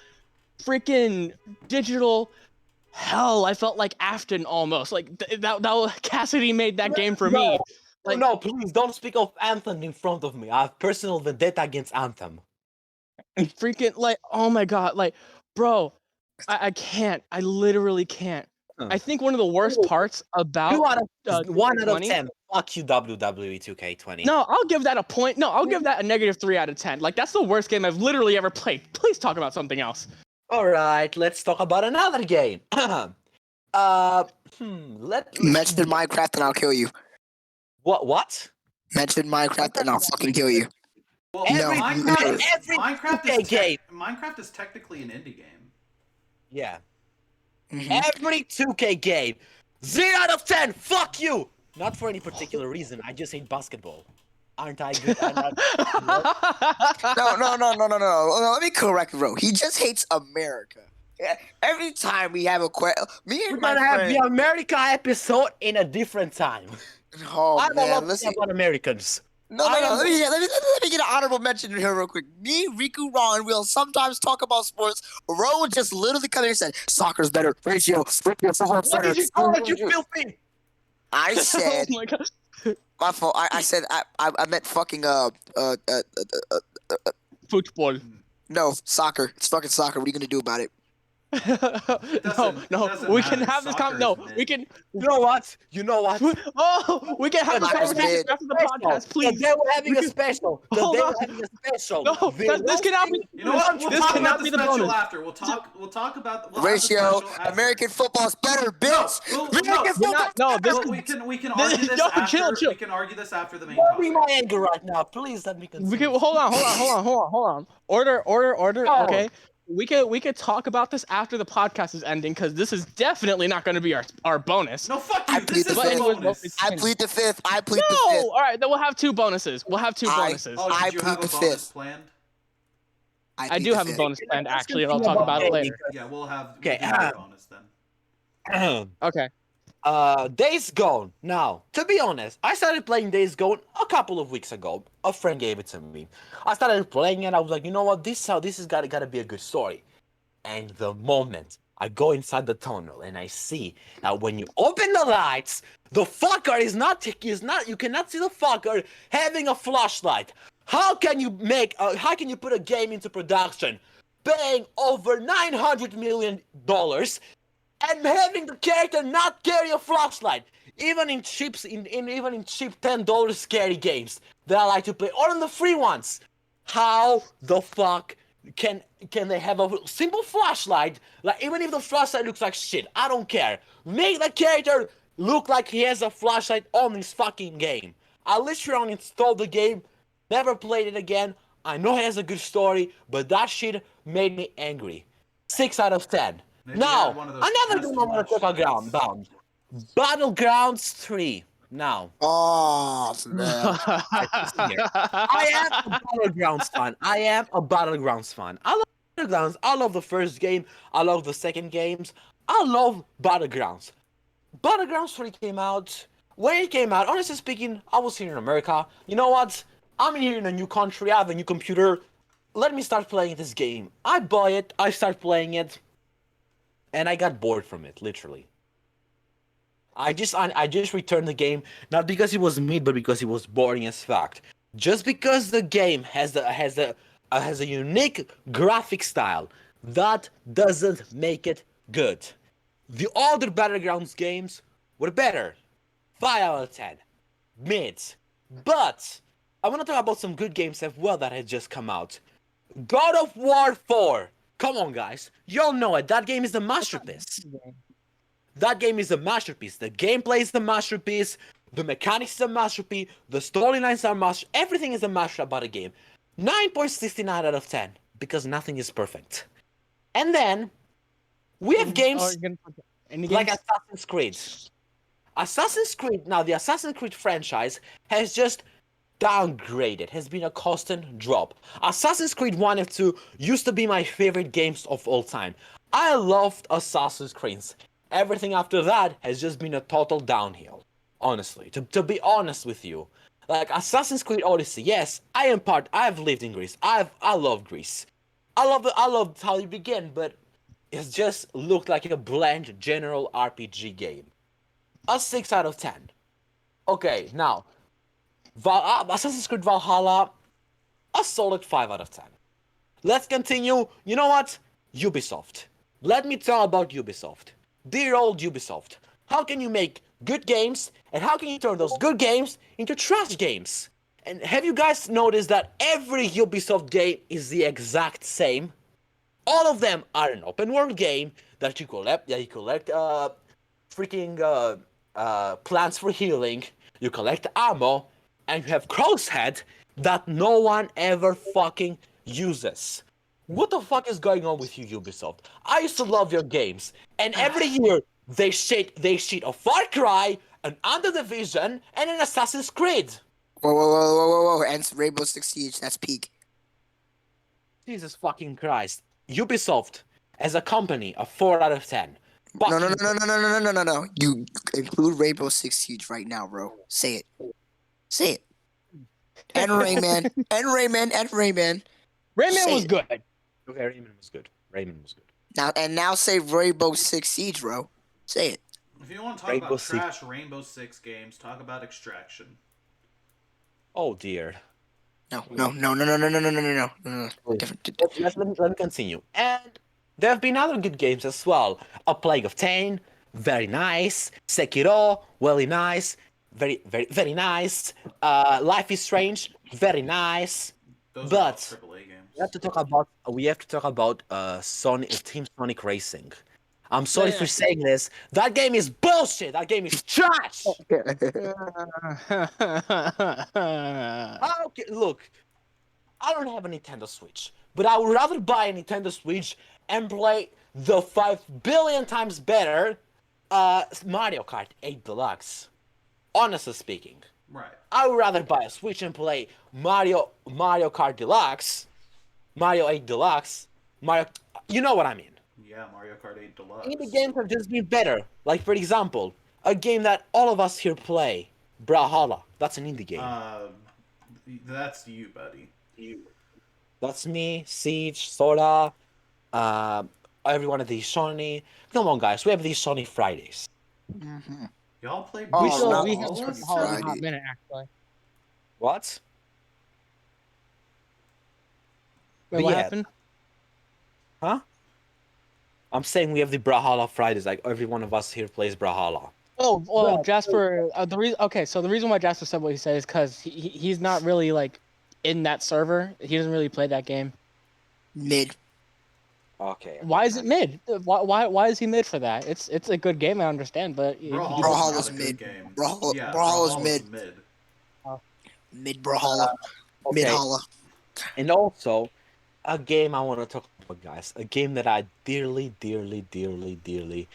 freaking digital hell. I felt like Afton almost. Like that Cassidy made that game for me. Like, no, please don't speak of Anthem in front of me. I have personal vendetta against Anthem. Freaking, like, oh my god, like, bro, I can't. I literally can't. I think one of the worst parts about 1 out of 10. Fuck you, WWE 2K20. No, I'll give that a point. No, I'll give that a negative 3 out of 10. Like, that's the worst game I've literally ever played. Please talk about something else. All right, let's talk about another game. Mention Minecraft and I'll kill you. What? Mention Minecraft and I'll fucking kill you. Well, every Minecraft is technically an indie game. Yeah. Every 2K game, 0 out of 10. Fuck you. Not for any particular reason. I just hate basketball. Aren't I good? No. Let me correct bro. He just hates America. Yeah, every time we have a question, we're gonna have the America episode in a different time. Oh I don't man, love to about Americans. No. Let me get an honorable mention here real quick. Me, Riku, Ron will sometimes talk about sports. Ro just literally come in and said, "Soccer's better. Ratio. What did you call it? You filthy. I said. Oh my god. My fault. I said I meant fucking Football. No, soccer. It's fucking soccer. What are you gonna do about it? doesn't we can matter. have this Soccer no, is mid. we can. You know what? You know what? Oh, we can have this Soccer's conversation mid. after the podcast, please. They were having We a can- special. Hold They on. were having a special. No, this cannot be. You know what? We'll This talk cannot about the be the special bonus. after. We'll talk about we'll have the Ratio. special after. American football's better, bitch. No, American no. We're football's not. No, this better. Well, is. we can this- argue this yo, after. chill. We can argue this after the main Don't be topic. my anger right now. Please let me continue. We can hold on. Order. Oh. Okay. We could talk about this after the podcast is ending because this is definitely not going to be our bonus. No, fuck I you. plead This is the the fifth. bonus. I plead the fifth. I plead No. the fifth. All right, then we'll have two bonuses. We'll have two bonuses. Oh, I did you plead have a the bonus fifth. planned? I plead do the have a fifth. bonus planned Let's actually, and I'll continue talk about it about later. Yeah, we'll have Okay, we'll do the bonus then. Okay. Days Gone. Now, to be honest, I started playing Days Gone a couple of weeks ago. A friend gave it to me. I started playing it. I was like, you know what? This is gotta be a good story. And the moment I go inside the tunnel and I see that when you open the lights, the fucker is not. You cannot see the fucker having a flashlight. How can you put a game into production, paying over $900 million? And having the character not carry a flashlight, even in cheap $10 scary games that I like to play, or in the free ones. How the fuck can they have a simple flashlight? Like, even if the flashlight looks like shit, I don't care. Make the character look like he has a flashlight on his fucking game. I literally uninstalled the game, never played it again. I know it has a good story, but that shit made me angry. 6 out of 10. Maybe Now, add one of those another test game I want to watch talk about. nights. Battlegrounds 3. Now, Oh man. I am a Battlegrounds fan. I love Battlegrounds. I love the first game. I love the second games. I love Battlegrounds. Battlegrounds 3 came out. When it came out, honestly speaking, I was here in America. You know what? I'm here in a new country. I have a new computer. Let me start playing this game. I buy it. I start playing it. And I got bored from it, literally. I just returned the game, not because it was mid, but because it was boring as fuck. Just because the game has a unique graphic style, that doesn't make it good. The older Battlegrounds games were better. 5 out of 10. Mids. But I want to talk about some good games as well that had just come out. God of War 4. Come on, guys. Y'all know it. That game is a masterpiece. That game is a masterpiece. The gameplay is a masterpiece. The mechanics is a masterpiece. The storylines are masterpiece. Everything is a masterpiece about a game. 9.69 out of 10. Because nothing is perfect. And then, we have games like Assassin's Creed. Assassin's Creed, now the Assassin's Creed franchise has just downgraded, has been a constant drop. Assassin's Creed 1 and 2 used to be my favorite games of all time. I loved Assassin's Creed. Everything after that has just been a total downhill. Honestly, to be honest with you. Like Assassin's Creed Odyssey, yes, I've lived in Greece. I love Greece. I love how it began, but it just looked like a bland general RPG game. A 6 out of 10. Okay, now Assassin's Creed Valhalla, a solid 5 out of 10. Let's continue. You know what? Ubisoft. Let me talk about Ubisoft. Dear old Ubisoft. How can you make good games, and how can you turn those good games into trash games? And have you guys noticed that every Ubisoft game is the exact same? All of them are an open world game that you collect plants for healing, you collect ammo, and you have Crosshead that no one ever fucking uses. What the fuck is going on with you, Ubisoft? I used to love your games, and every year they shit a Far Cry, an Under Division, and an Assassin's Creed. Whoa. And Rainbow Six Siege, that's peak. Jesus fucking Christ. Ubisoft, as a company, a 4 out of 10. No. You include Rainbow Six Siege right now, bro. Say it. And Rayman. Rayman Say was it. good. Okay, Rayman was good. Now say Rainbow Six Siege, bro. Say it. If you want to talk Rainbow about Six. trash Rainbow Six games, talk about Extraction. Oh dear. No. Let me continue. And There have been other good games as well. A Plague of Tane, very nice. Sekiro, really nice. Very, very, very nice. Life is Strange, very nice. Those are all But AAA games. we have to talk about Team Sonic Racing. I'm sorry for saying this. That game is bullshit. That game is trash. Okay, look, I don't have a Nintendo Switch, but I would rather buy a Nintendo Switch and play the 5 billion times better Mario Kart 8 Deluxe. Honestly speaking, Right. I would rather buy a Switch and play Mario Kart Deluxe, Mario 8 Deluxe, Mario. You know what I mean. Yeah, Mario Kart 8 Deluxe. Indie games have just been better. Like for example, a game that all of us here play, Brawlhalla. That's an indie game. That's you, buddy. That's me, Siege, Sora, everyone at the Sony. Come on, guys, we have these Sony Fridays. Y'all play Oh, we no, still we no, have no, Sonic no, Hall in a Friday. hot minute actually. What? Wait, But what yeah. happened? Huh? I'm saying we have the Brawlhalla Fridays. Like every one of us here plays Brawlhalla. Oh, well, Yeah. Jasper. The reason. Okay, so the reason why Jasper said what he said is because he's not really like in that server. He doesn't really play that game. Mid. Okay. Why is it mid? Why is he mid for that? It's a good game, I understand, but Brawlhalla's not a good mid. game. Brawlhalla's Yeah, Brawlhalla's Brawlhalla's mid. Mid Brawlhalla. Okay. Mid Halla. And also, a game I want to talk about, guys. A game that I dearly, dearly, dearly, dearly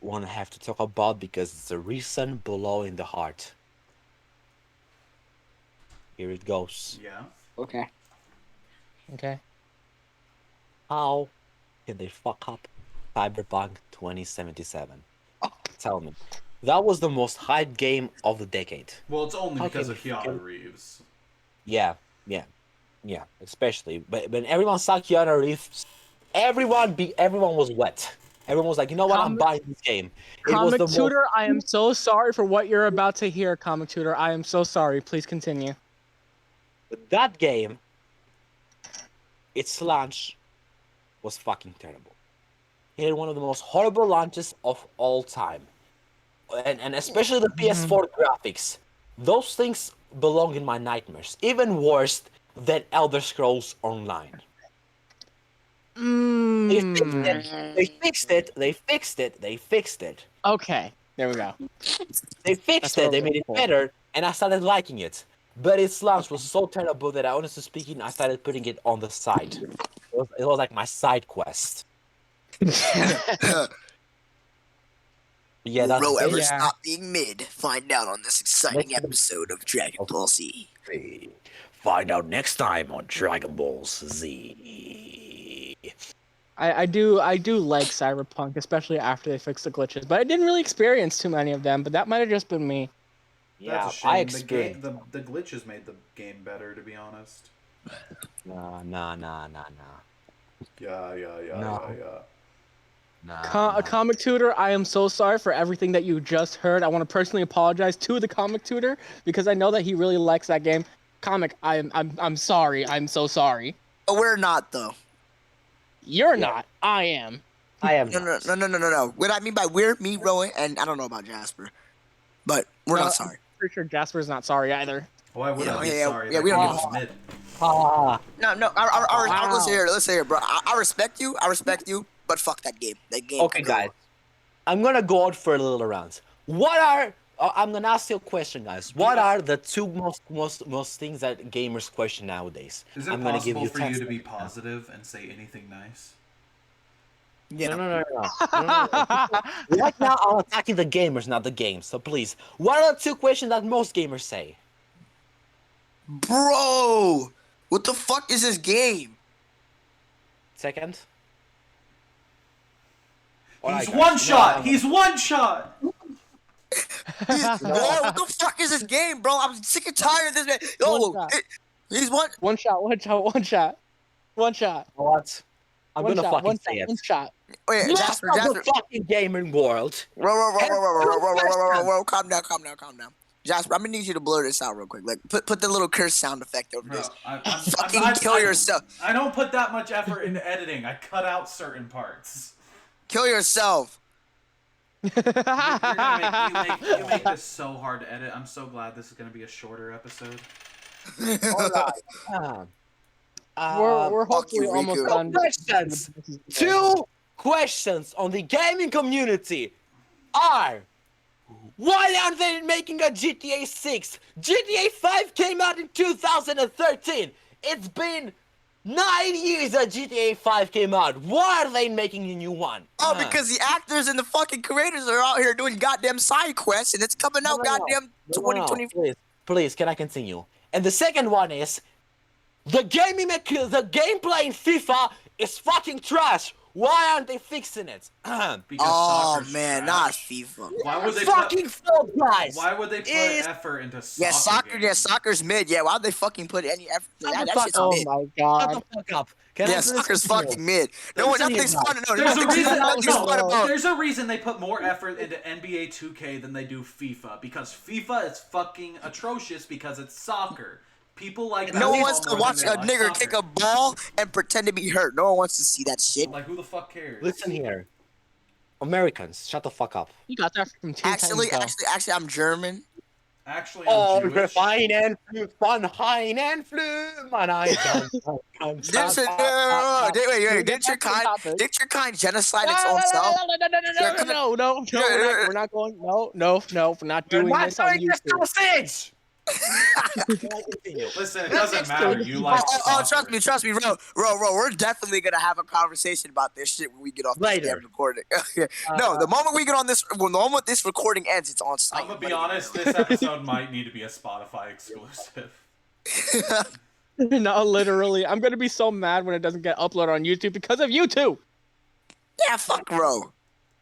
want to have to talk about because it's a recent blow in the heart. Here it goes. Yeah. Okay. Okay. How can they fuck up Cyberpunk 2077? Tell me. That was the most hyped game of the decade. Well, it's only How because can of you Keanu forget- Reeves. Yeah, especially. But when everyone saw Keanu Reeves, everyone was wet. Everyone was like, you know what, I'm buying this game. It was Comic the Tutor, I am so sorry for what you're about to hear, Comic Tutor. I am so sorry. Please continue. that game, its launch was fucking terrible. It had one of the most horrible launches of all time. And especially the PS4 graphics. Those things belong in my nightmares. Even worse than Elder Scrolls Online. They fixed it. Okay, there we go. They fixed That's what it. They I'm made it looking for. better, and I started liking it. But its launch was so terrible that honestly speaking, I started putting it on the side. It was like my side quest. Yeah, Will that's Ro ever Yeah. stop being mid? Find out on this exciting episode of Dragon Ball Z. basically. Find out next time on Dragon Ball Z. I do like Cyberpunk, especially after they fixed the glitches, but I didn't really experience too many of them. But that might have just been me. Yeah, That's a shame. I The experienced. game, the glitches made the game better, to be honest. Nah. Yeah. Nah. Comic Tutor, I am so sorry for everything that you just heard. I want to personally apologize to the Comic Tutor because I know that he really likes that game. Comic, I'm sorry. I'm so sorry. But we're not though. You're not. I am. I am. No. not. What I mean by we're me, Rowan, and I don't know about Jasper, but we're No, not sorry. I'm pretty sure Jasper's not sorry either. Why would I be Yeah, sorry? yeah, That we don't game need was mid. Ah, Let's say here, bro. I respect you, but fuck that game. That game. okay, can go. guys. I'm gonna go out for a little round. I'm gonna ask you a question, guys. What are the two most things that gamers question nowadays? Is it I'm gonna give possible you for 10 you to be seconds. positive and say anything nice? Yeah. No. Right now, I'm attacking the gamers, not the games. So please, what are the two questions that most gamers say? Bro, what the fuck is this game? Second. He's Alright, guys. one No, shot. no. He's one shot. Bro, what the fuck is this game, bro? I'm sick and tired of this man. One shot. He's one. One shot. What? I'm gonna fucking say it. One shot. Wait, Most Jasper. of the fucking gaming world. Whoa, calm down. Jasper, I'm gonna need you to blur this out real quick. Like, put the little curse sound effect over Bro, this. I'm Kill yourself. I don't put that much effort into editing. I cut out certain parts. Kill yourself. You're gonna you make this so hard to edit. I'm so glad this is gonna be a shorter episode. All right. We're hopefully you, almost Riku. done. Questions. Two questions on the gaming community are: why aren't they making a GTA 6? GTA 5 came out in 2013. It's been 9 years that GTA 5 came out. Why are they making a new one? Oh, because the actors and the fucking creators are out here doing goddamn side quests, and it's coming out goddamn 2020. Please, can I continue? And the second one is, the gameplay in FIFA is fucking trash. Why aren't they fixing it? Because Oh soccer's man, trash. not FIFA. Why would they fucking fault, guys. Why would they put effort into soccer? Yeah, soccer. games? Yeah, soccer's mid. Yeah, why'd they fucking put any effort? Shut That the shit's fuck mid. my Shut god. the fuck up. Can I Yeah, please soccer's continue? fucking mid. No, Listen nothing's here, fun. No, There's a reason. nothing's fun about. There's a reason they put more effort into NBA 2K than they do FIFA, because FIFA is fucking atrocious because it's soccer. People like No one basketball wants to more watch than a they like nigger soccer. kick a ball and pretend to be hurt. No one wants to see that shit. Like, who the fuck cares? Listen here. Americans, shut the fuck up. You got that from two Actually, times ago. I'm German. Actually, Oh, I'm Jewish. fine and fun, hein and flum, and I can't. Didn't your kind genocide its own self? No, we're not going. No, we're not doing this on YouTube. Listen, it doesn't matter. You like soccer. Trust me, bro. We're definitely gonna have a conversation about this shit when we get off this Later. damn recording. No, the moment we get on this, the moment this recording ends, it's on site. I'm gonna be honest. This episode might need to be a Spotify exclusive. No, literally, I'm gonna be so mad when it doesn't get uploaded on YouTube because of YouTube. Yeah, fuck, bro.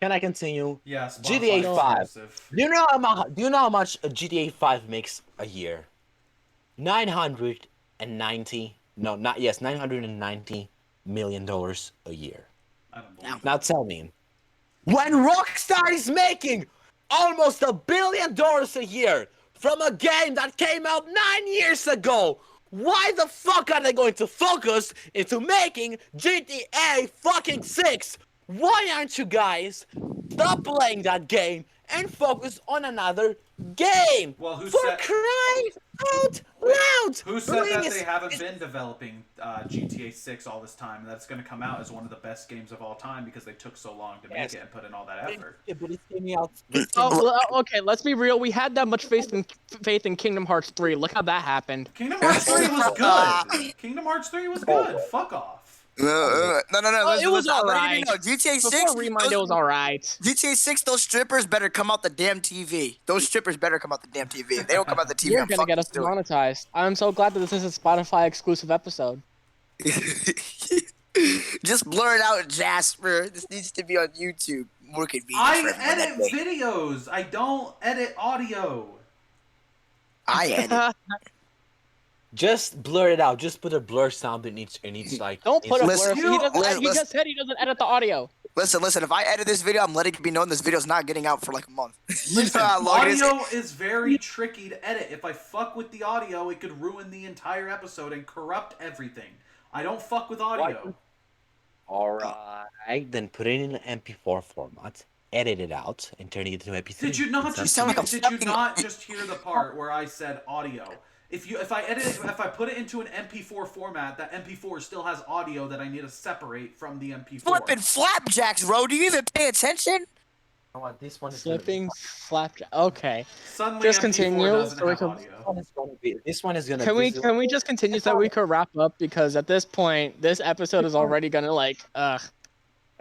Can I continue? Yeah, Spotify GTA 5. exclusive. Do you know how much a GTA 5 makes a year? 990. No, not yes, $990 million a year. I don't believe Now tell me, when Rockstar is making almost $1 billion a year from a game that came out 9 years ago, why the fuck are they going to focus into making GTA fucking 6? Why aren't you guys stop playing that game and focus on another game? Well, who For said- crying out loud! Who said Bring that us- they haven't been developing GTA 6 all this time, and that's going to come out as one of the best games of all time because they took so long to make Yes. it and put in all that effort? Yeah, but it's coming out. Okay, let's be real. We had that much faith in Kingdom Hearts 3. Look how that happened. Kingdom Hearts 3 was good. Kingdom Hearts 3 was good. Fuck off. No. It was alright. GTA 6. Before Remind, it was alright. GTA 6. Those strippers better come out the damn TV. Those strippers better come out the damn TV. If they don't come out the TV, You're I'm gonna get us fucking demonetized. I'm so glad that this is a Spotify exclusive episode. Just blur it out, Jasper. This needs to be on YouTube. More convenient. for I everyone edit that day. videos. I don't edit audio. I edit. Just blur it out. Just put a blur sound in each like. Don't put a Listen, blur. He listen. just said he doesn't edit the audio. Listen. If I edit this video, I'm letting it be known this video's not getting out for like a month. You Listen, know how long it is? audio is very tricky to edit. If I fuck with the audio, it could ruin the entire episode and corrupt everything. I don't fuck with audio. Alright, then put it in an MP4 format, edit it out, and turn it into MP3. Did you not It's just sound like a did you fucking- not just hear the part where I said audio? If I put it into an MP4 format, that MP4 still has audio that I need to separate from the MP4. Flipping flapjacks, bro. Do you even pay attention? You know what, this one is gonna be Flipping fun. flapjack. Okay. Suddenly Just MP4 continue, doesn't so we have can- audio. This one is gonna. Can we just continue so we could wrap up, because at this point this episode is already gonna like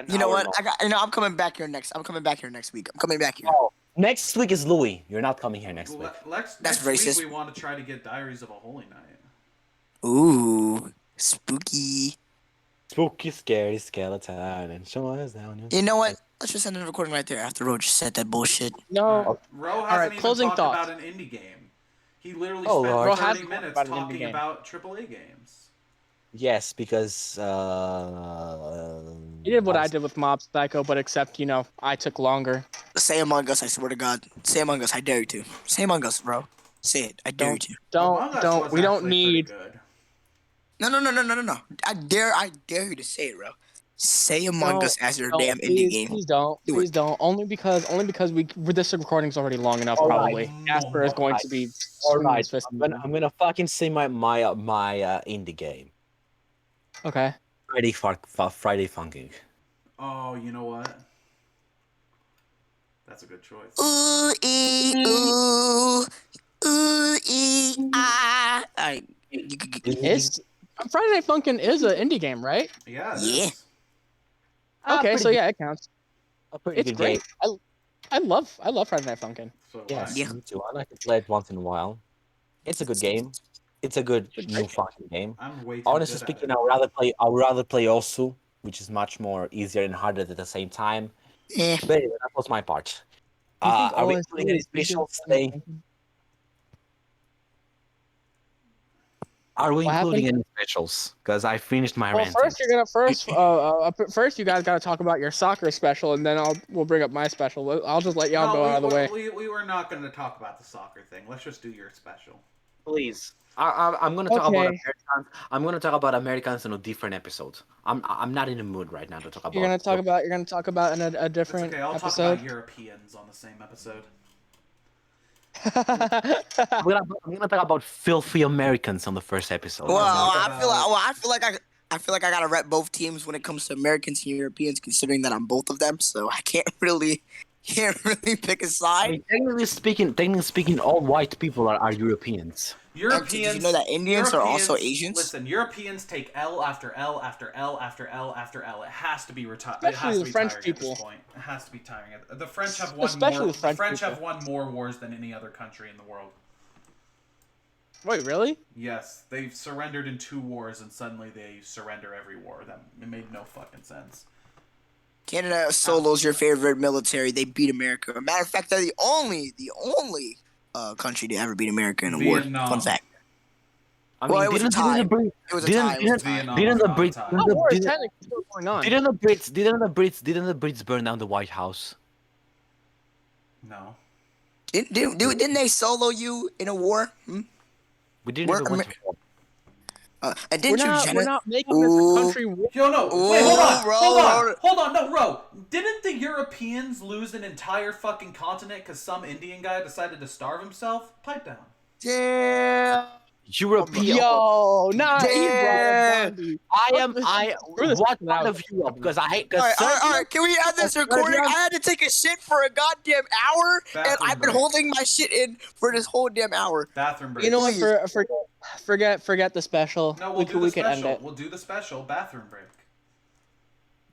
You know what? I'm coming back here next. I'm coming back here next week. I'm coming back here. Oh, next week is Louis. You're not coming here next week. That's Next racist. week we want to try to get Diaries of a Holy Night. Ooh, spooky. Spooky, scary skeleton, and show us down. You know what? Let's just end the recording right there after Ro just said that bullshit. no. Ro hasn't right, even closing talked thoughts. about an indie game. He literally Oh, spent Lord. Ro 30 hasn't minutes talked about an indie talking game. about AAA games. Yes, because You did what I did with Mob Psycho, but except I took longer. Say Among Us, I swear to God. Say Among Us, I dare you to. Say Among Us, bro. Say it, I dare you to. Among Us was We don't actually pretty need. good. No. I dare you to say it, bro. Say Among Us as your damn indie game. Please don't. Do Please it. don't. Only because this recording's already long enough. All right. Probably. Jasper is going to be All swinging right, his fist. I'm gonna fucking say my indie game. Okay. Friday Funking. Oh, you know what? That's a good choice. Alright, It's Friday Night Funkin' is an indie game, right? Yeah, it Yeah. is. Okay, so yeah, it counts. A pretty It's good great. game. I love Friday Night Funkin'. So Yes, Yeah. me too. I like to play it once in a while. It's a good game. It's a good It's a new great fucking game. I'm way too Honestly good speaking, at it. I would rather play Osu, which is much more easier and harder at the same time. Eh. But anyway, that was my part. Do you think Are we OSU including any is easier specials than Friday today? Night Funkin'? Are we What including happened? any specials? Because I finished my Well, ranting. first you guys got to talk about your soccer special, and then we'll bring up my special. I'll just let y'all go out of the way. We were not going to talk about the soccer thing. Let's just do your special. Please. I'm gonna talk about Okay. Americans. I'm gonna talk about Americans in a different episode. I'm not in the mood right now to talk about. You're gonna talk about in a It's different okay. I'll talk episode. about Europeans on the same episode. I'm gonna talk about filthy Americans on the first episode. Well, talk I feel like I gotta rep both teams when it comes to Americans and Europeans, considering that I'm both of them. So I can't really pick a I side. mean, technically speaking, all white people are Europeans. Europeans. Did you know that Indians are also Asians? Listen, Europeans take L after L after L after L after L. It has to be retired. Especially the French At people. this point. It has to be tiring. The French have won Especially more. the French French people. have won more wars than any other country in the world. Wait, really? Yes, they've surrendered in 2 wars, and suddenly they surrender every war. It made no fucking sense. Canada solo's your favorite military. They beat America. Matter of fact, they're the only country to ever beat America in a war. Vietnam. Fun fact. I Well, mean, it was a tie. It was a tie. It was a tie. Vietnam. didn't the not Brits tied. That war is technically still going on. didn't the Brits burn down the White House? No. Didn't they solo you in a war? Hmm? We didn't We're even went to war. And didn't We're not making this Ooh. country war. Yo, no. Wait, Ooh, hold on. bro, Hold on. No, bro. Didn't the Europeans lose an entire fucking continent because some Indian guy decided to starve himself? Pipe down. Damn. European. Yo, nah, Damn. What part of Europe? Because I hate. All right. Can we add this recording? I had to take a shit for a goddamn hour, and Bathroom I've been break. holding my shit in for this whole damn hour. Bathroom break. You know what? Please. Forget the special. No, we'll do we the could end special. it. We'll do the special bathroom break.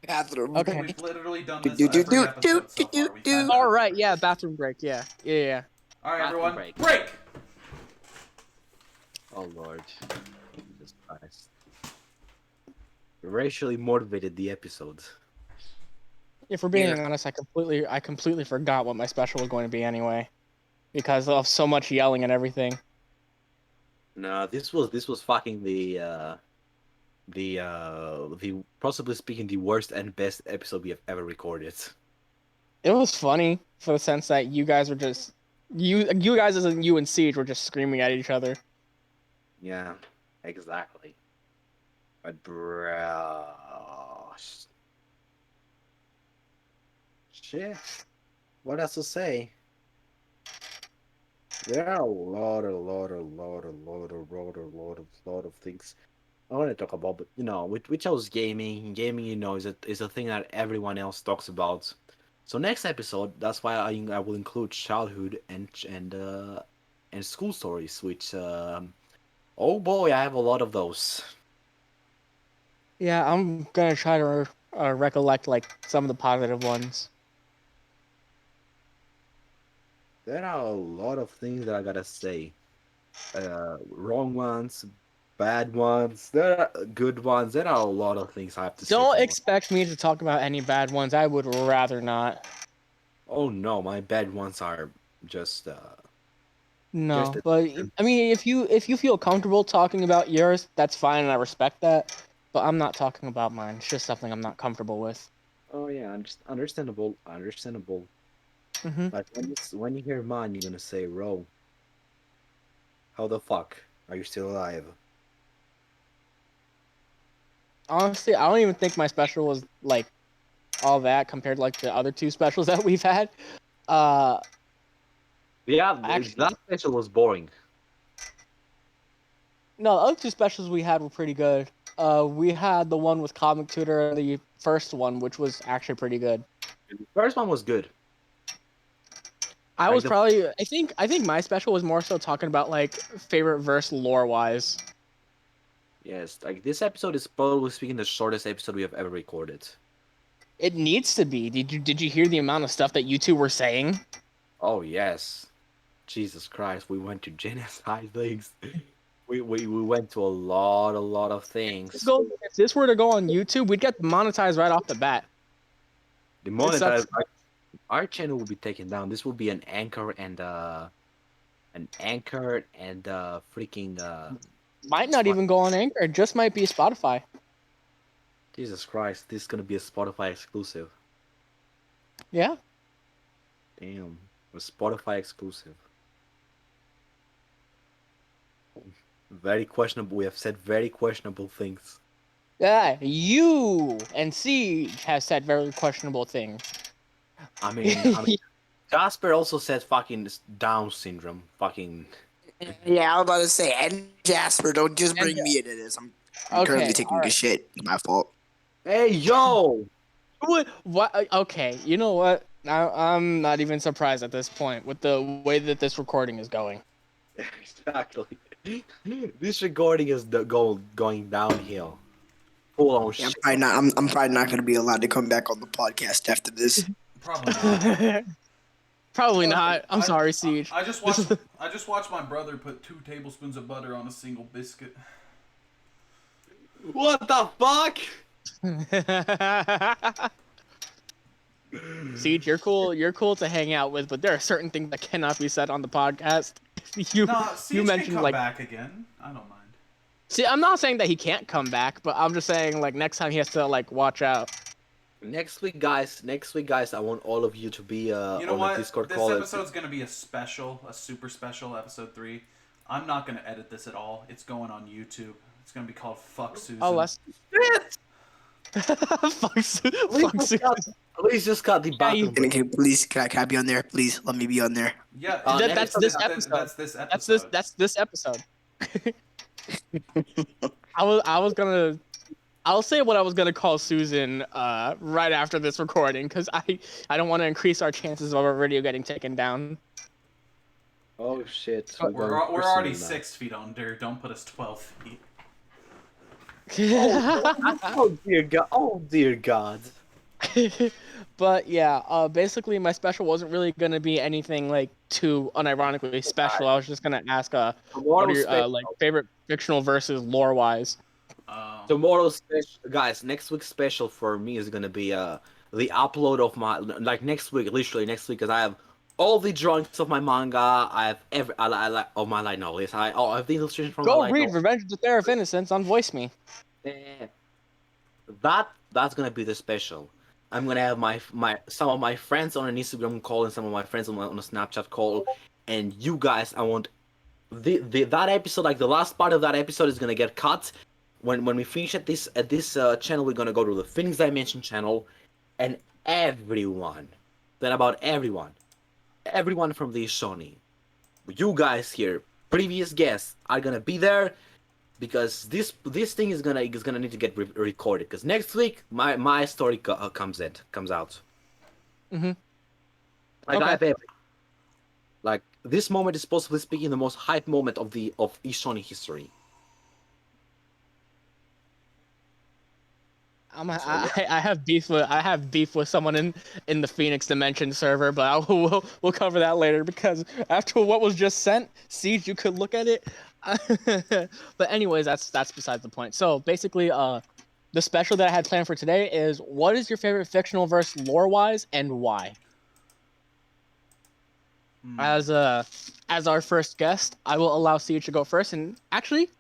Bathroom. Okay. We've literally done Do, this do, do, every do, episode so do, far. We've do. had All that. right, yeah, bathroom break. Yeah. All right, Bathroom everyone. break. Break. Oh Lord, Jesus Christ! Racially motivated the episode. If we're being honest, I completely forgot what my special was going to be anyway, because of so much yelling and everything. No, this was fucking the possibly speaking the worst and best episode we have ever recorded. It was funny for the sense that you guys were just you guys as in you and Siege were just screaming at each other. Yeah, exactly. But bro, shit. What else to say? There are a lot of things I want to talk about, but we chose gaming. Gaming, is a thing that everyone else talks about. So next episode, that's why I will include childhood and school stories, which oh boy, I have a lot of those. Yeah, I'm gonna try to recollect like some of the positive ones. There are a lot of things that I gotta say. Wrong ones, bad ones, there are good ones. There are a lot of things I have to say. Don't expect me to talk about any bad ones. I would rather not. Oh no, my bad ones are just No, Just a- but I mean, if you feel comfortable talking about yours, that's fine, and I respect that. But I'm not talking about mine. It's just something I'm not comfortable with. oh yeah, understandable. Mm-hmm. Like when you hear mine, you're gonna say, "Ro, how the fuck are you still alive?" Honestly, I don't even think my special was like all that compared to like the other two specials that we've had. Uh, Yeah, actually, that special was boring. no, the other two specials we had were pretty good. We had the one with Comic Tutor and the first one, which was actually pretty good. The first one was good. I Like was the probably, I think my special was more so talking about like favorite verse lore wise. Yes, like this episode is probably speaking the shortest episode we have ever recorded. It needs to be. Did you hear the amount of stuff that you two were saying? Oh yes, Jesus Christ, we went to genocide things. We went to a lot of things. If this were to go on YouTube, we'd get monetized right off the bat. The It moment sucks. our channel will be taken down, this will be an anchor and freaking Might not Spot- even go on Anchor. It just might be Spotify. Jesus Christ, this is gonna be a Spotify exclusive. Yeah. Damn, a Spotify exclusive. Very questionable. We have said very questionable things. Yeah. You and Siege has said very questionable things. I mean, Casper also said fucking Down syndrome. Fucking. Yeah, I was about to say, and Jasper, don't just bring And- me into this. I'm Okay, currently taking a shit. My fault. Hey yo! What? Okay. You know what? I'm not even surprised at this point with the way that this recording is going. Exactly. This recording is going downhill. Full on Yeah, I'm shit. probably not. I'm probably not going to be allowed to come back on the podcast after this. Probably not. Probably not. I'm sorry, Siege. I just watched my brother put 2 tablespoons of butter on a single biscuit. What the fuck? Siege, you're cool. You're cool to hang out with, but there are certain things that cannot be said on the podcast. You Nah, Siege can mentioned come like. back again. I don't mind. See, I'm not saying that he can't come back, but I'm just saying like next time he has to like watch out. Next week, guys. I want all of you to be You know on a what? Discord This call. episode's gonna be a super special, episode 3. I'm not gonna edit this at all. It's going on YouTube. It's gonna be called "Fuck Susan." Oh, less. Fuck Susan. Please just cut the bottom. Can please, can I be on there? Please let me be on there. Yeah, That's this episode. That's this episode. That's this episode. I'll say what I was gonna call Susan right after this recording because I don't want to increase our chances of our video getting taken down. Oh shit. We're already 6 feet under. Don't put us 12 feet. Oh dear God. Oh dear God. But yeah, basically my special wasn't really gonna be anything like too unironically special. I was just gonna ask what are your like favorite fictional verses lore wise. Tomorrow's special, guys. Next week's special for me is gonna be the upload of my next week, literally next week, because I have all the drawings of my manga. I have of my light novels. I have the illustration from Go my light read novels. Revenge of the Fair of Innocence on Voice Me. That's gonna be the special. I'm gonna have my some of my friends on an Instagram call and some of my friends on a Snapchat call, and you guys. I want that episode, like the last part of that episode, is gonna get cut. When we finish at this channel, we're gonna go to the Phoenix Dimension channel, and everyone from the Sony, you guys here, previous guests, are gonna be there, because this thing is gonna need to get recorded, because next week my story comes out. Mm-hmm. Like Okay. I have like this moment is possibly speaking the most hype moment of Sony history. I have beef with someone in the Phoenix Dimension server, but we'll cover that later because after what was just sent, Siege, you could look at it. But anyways, that's besides the point. So basically, the special that I had planned for today is what is your favorite fictional verse lore wise and why? As our first guest, I will allow Siege to go first, and actually,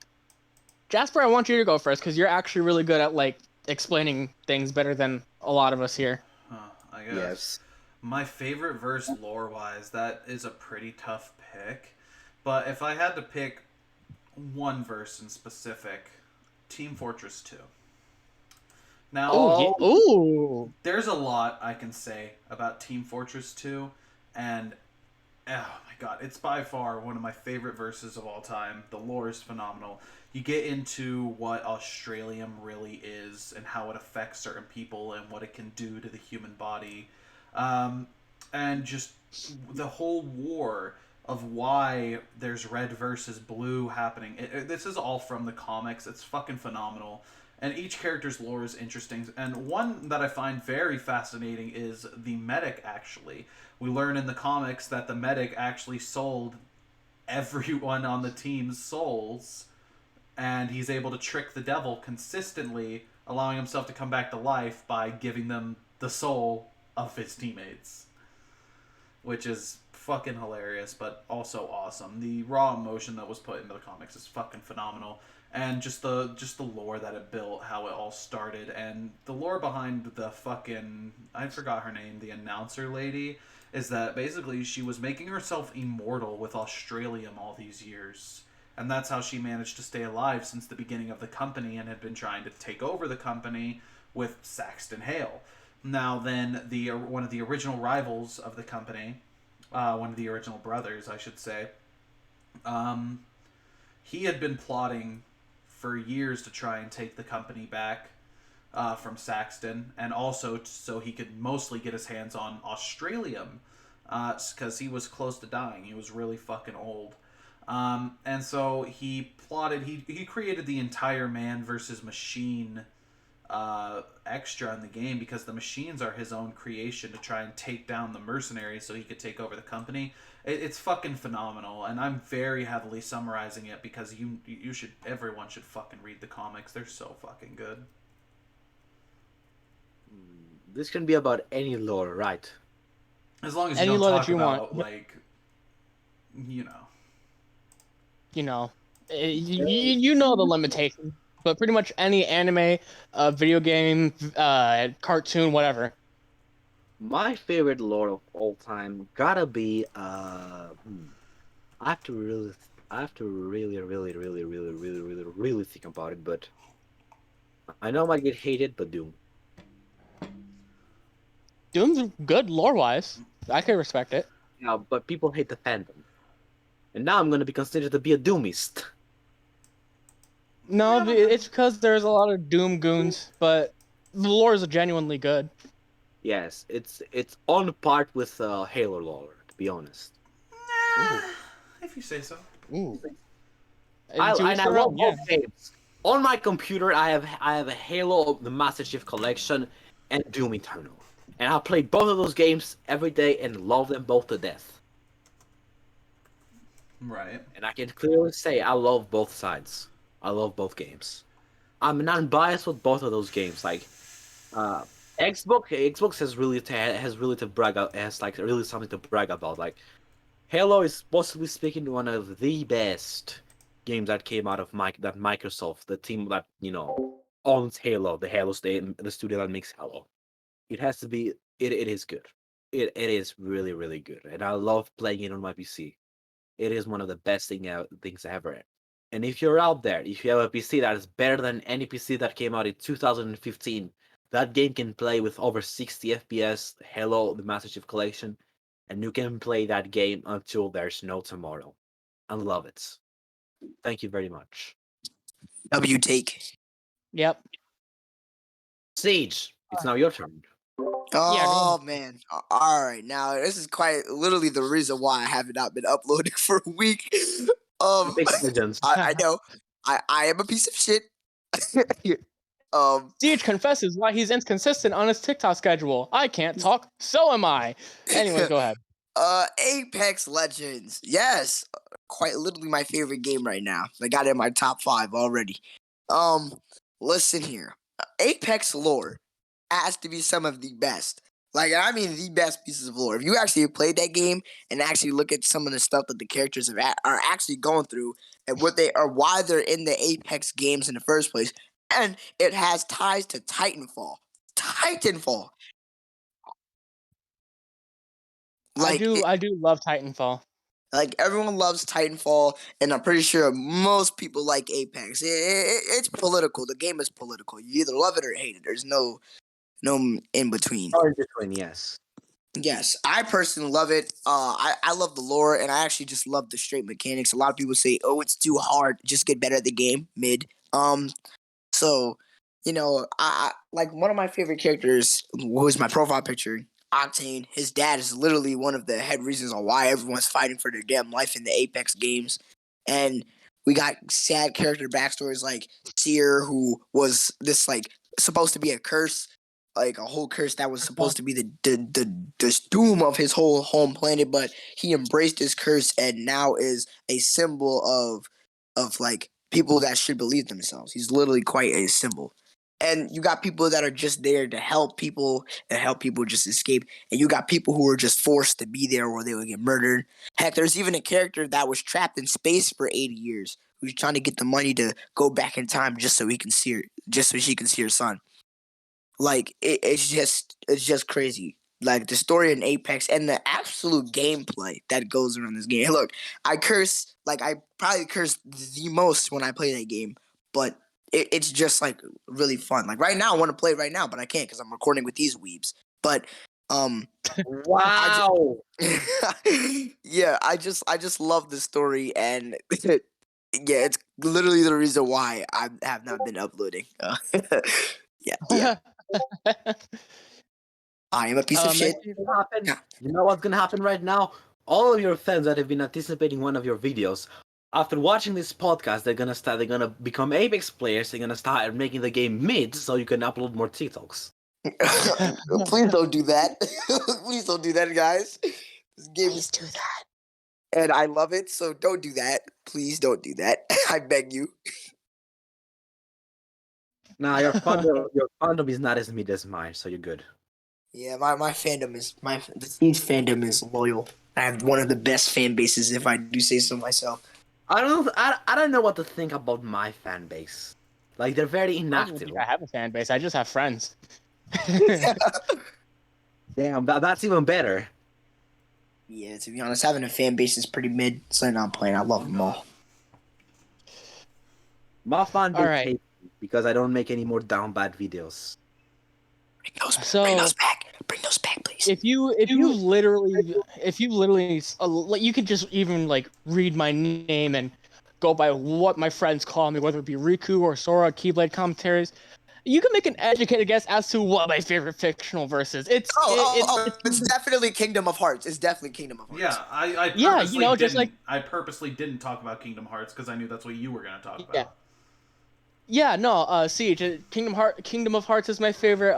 Jasper, I want you to go first because you're actually really good at like explaining things better than a lot of us here. I guess. Yes. My favorite verse lore-wise, that is a pretty tough pick. But if I had to pick one verse in specific, Team Fortress 2. Now, Ooh. there's a lot I can say about Team Fortress 2, and oh my god, it's by far one of my favorite verses of all time. The lore is phenomenal. You get into what Australium really is and how it affects certain people and what it can do to the human body. And just the whole war of why there's red versus blue happening. This is all from the comics. It's fucking phenomenal. And each character's lore is interesting. And one that I find very fascinating is the medic, actually. We learn in the comics that the medic actually sold everyone on the team's souls, and he's able to trick the devil consistently, allowing himself to come back to life by giving them the soul of his teammates, which is fucking hilarious, but also awesome. The raw emotion that was put into the comics is fucking phenomenal, and just the lore that it built, how it all started, and the lore behind the fucking, I forgot her name, the announcer lady, is that basically she was making herself immortal with Australium all these years. And that's how she managed to stay alive since the beginning of the company and had been trying to take over the company with Saxton Hale. Now then, one of the original rivals of the company, one of the original brothers, I should say, he had been plotting for years to try and take the company back from Saxton, and also so he could mostly get his hands on Australium, because he was close to dying. He was really fucking old. And so he plotted, he created the entire man versus machine extra in the game, because the machines are his own creation to try and take down the mercenaries so he could take over the company. It's fucking phenomenal, and I'm very heavily summarizing it because everyone should fucking read the comics. They're so fucking good. This can be about any lore, right? As long as Any you lore don't that talk you about, want. like, you know. You know the limitation, but pretty much any anime, video game, cartoon, whatever. My favorite lore of all time gotta be I have to really think about it, but I know I might get hated, but Doom. Doom's good lore-wise. I can respect it. Yeah, but people hate the fandom. And now I'm gonna be considered to be a Doomist. No, it's because there's a lot of Doom goons, but the lore is genuinely good. Yes, it's on part with Halo lore, to be honest. If you say so. Ooh. I love Yeah. both games. On my computer, I have a Halo, the Master Chief Collection, and Doom Eternal, and I play both of those games every day and love them both to death. Right. And I can clearly say I love both sides. I love both games. I'm not biased with both of those games. Like, Xbox has really to brag out, has like really something to brag about. Like, Halo is possibly speaking one of the best games that came out of Microsoft, the team that owns Halo, the studio that makes Halo. It has to be. It is good. It is really, really good, and I love playing it on my PC. It is one of the best things ever. And if you're out there, if you have a PC that is better than any PC that came out in 2015, that game can play with over 60 FPS, Halo, the Master Chief Collection, and you can play that game until there's no tomorrow. I love it. Thank you very much. W take. Yep. Siege, it's now your turn. Oh man! All right, now this is quite literally the reason why I have not been uploading for a week. I know I am a piece of shit. Siege confesses why he's inconsistent on his TikTok schedule. I can't talk, so am I. Anyways, go ahead. Apex Legends. Yes, quite literally my favorite game right now. I got it in my top 5 already. Listen here. Apex lore has to be some of the best. Like, I mean, the best pieces of lore. If you actually played that game and actually look at some of the stuff that the characters are actually going through and why they're in the Apex games in the first place, and it has ties to Titanfall. Titanfall. Like I do love Titanfall. like everyone loves Titanfall, and I'm pretty sure most people like Apex. It's political. The game is political. You either love it or hate it. There's no in between. Or in between, yes. Yes, I personally love it. I love the lore, and I actually just love the straight mechanics. A lot of people say, "Oh, it's too hard. Just get better at the game." Mid. So, like one of my favorite characters, who is my profile picture, Octane. His dad is literally one of the head reasons on why everyone's fighting for their damn life in the Apex games. And we got sad character backstories like Seer, who was this like supposed to be a curse, like a whole curse that was supposed to be the doom of his whole home planet, but he embraced his curse and now is a symbol of like people that should believe themselves. He's literally quite a symbol. And you got people that are just there to help people and help people just escape. And you got people who are just forced to be there or they would get murdered. Heck, there's even a character that was trapped in space for 80 years who's trying to get the money to go back in time just so he can see her, just so she can see her son. Like it's just crazy. Like the story in Apex and the absolute gameplay that goes around this game. Hey, look, I probably curse the most when I play that game, but it's just like really fun. Like right now, I want to play right now, but I can't because I'm recording with these weebs. But Wow. yeah, I just love the story, and yeah, it's literally the reason why I have not been uploading. Yeah. I am a piece of shit. You know what's gonna happen right now? All of your fans that have been anticipating one of your videos, after watching this podcast, they're gonna become Apex players. They're gonna start making the game mid, so you can upload more TikToks. Please don't do that. Please don't do that, guys. This game is do that, and I love it. So don't do that. Please don't do that. I beg you. Nah, your fandom is not as mid as mine, so you're good. Yeah, my fandom is the Siege fandom is loyal. I have one of the best fan bases, if I do say so myself. I don't know what to think about my fan base. Like they're very I don't inactive. think I have a fan base. I just have friends. Damn, that's even better. Yeah, to be honest, having a fan base is pretty mid. So I'm not playing. I love them all. My fan base Alright. hates me because I don't make any more down bad videos. Bring those back. Bring those back, please. If you literally like, you could just even like read my name and go by what my friends call me, whether it be Riku or Sora, Keyblade commentaries, you can make an educated guess as to what my favorite fictional verse is. It's definitely Kingdom of Hearts. It's definitely Kingdom of Hearts. Yeah, I Yeah, purposely you know, just didn't, like- I purposely didn't talk about Kingdom Hearts because I knew that's what you were gonna talk about. Yeah. Yeah, no, Siege, Kingdom of Hearts is my favorite,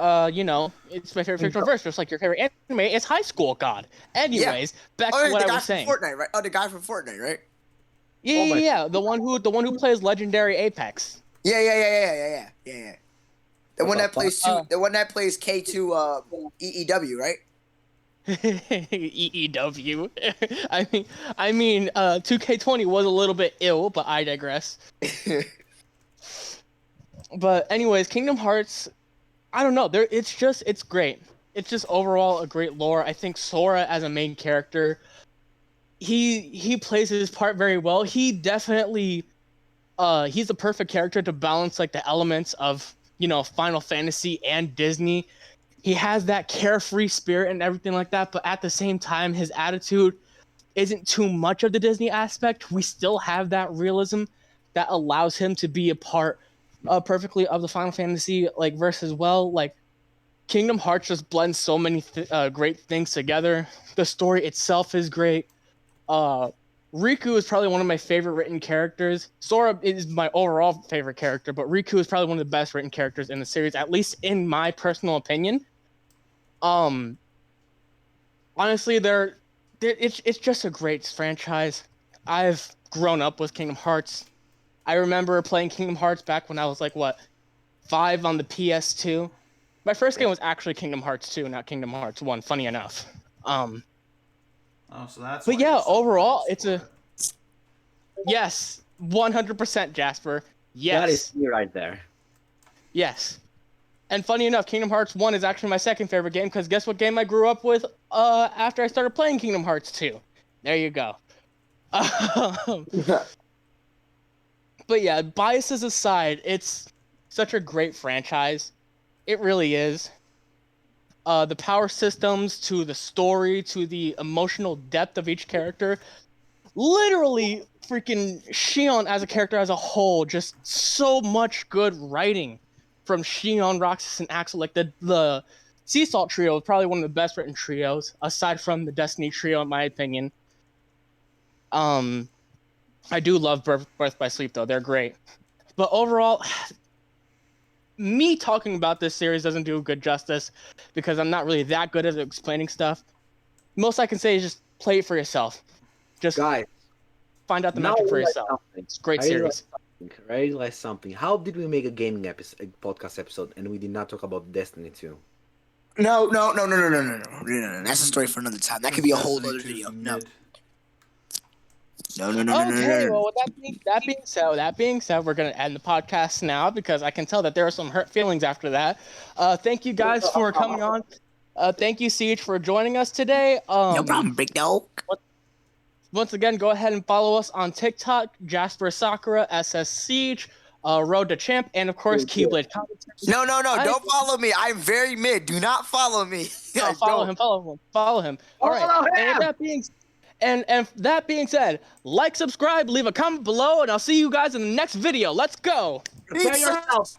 it's my favorite fictional verse, just like your favorite anime is High School God. Anyways, back to what I was saying. Fortnite, right? Oh, the guy from Fortnite, right? Yeah, the one who plays Legendary Apex. Yeah. The one that plays K2 EEW, right? EEW. I mean, 2K20 was a little bit ill, but I digress. But anyways, Kingdom Hearts, I don't know. It's great. It's just overall a great lore. I think Sora as a main character, he plays his part very well. He definitely, he's the perfect character to balance like the elements of Final Fantasy and Disney. He has that carefree spirit and everything like that, but at the same time, his attitude isn't too much of the Disney aspect. We still have that realism that allows him to be a part perfectly of the Final Fantasy like verse as well. Like Kingdom Hearts just blends so many great things together. The story itself is great. Riku is probably one of my favorite written characters. Sora is my overall favorite character, but Riku is probably one of the best written characters in the series, at least in my personal opinion. Honestly, it's just a great franchise. I've grown up with Kingdom Hearts. I remember playing Kingdom Hearts back when I was like 5 on the PS2. My first game was actually Kingdom Hearts 2, not Kingdom Hearts 1. Funny enough. Oh, so that's. But why yeah, you're so overall, biased it's for a it. yes, 100% Jasper. Yes. That is me right there. Yes. And funny enough, Kingdom Hearts 1 is actually my second favorite game, because guess what game I grew up with after I started playing Kingdom Hearts 2? There you go. But yeah, biases aside, it's such a great franchise. It really is. The power systems, to the story, to the emotional depth of each character. Literally, freaking Shion as a character as a whole, just so much good writing from Shion, Roxas, and Axel. Like the Sea Salt trio is probably one of the best written trios, aside from the Destiny trio, in my opinion. I do love Birth by Sleep, though. They're great. But overall, me talking about this series doesn't do good justice, because I'm not really that good at explaining stuff. Most I can say is just play it for yourself. Just Guys, find out the now magic for I realize yourself. something. It's a great I realize series. something. I realized something. How did we make a gaming podcast episode and we did not talk about Destiny 2? No. That's a story for another time. That could be a whole other video. No. No. Okay, well, with that being said, we're gonna end the podcast now, because I can tell that there are some hurt feelings after that. Thank you guys for coming on. Thank you, Siege, for joining us today. No problem, big dog. Once again, go ahead and follow us on TikTok, Jasper Sakura, sssiege, Road to Champ, and of course, Keyblade Commentaries. No. Don't follow me. I'm very mid. Do not follow me. No, follow him. All right. And that being said, like, subscribe, leave a comment below, and I'll see you guys in the next video. Let's go. Prepare yourself.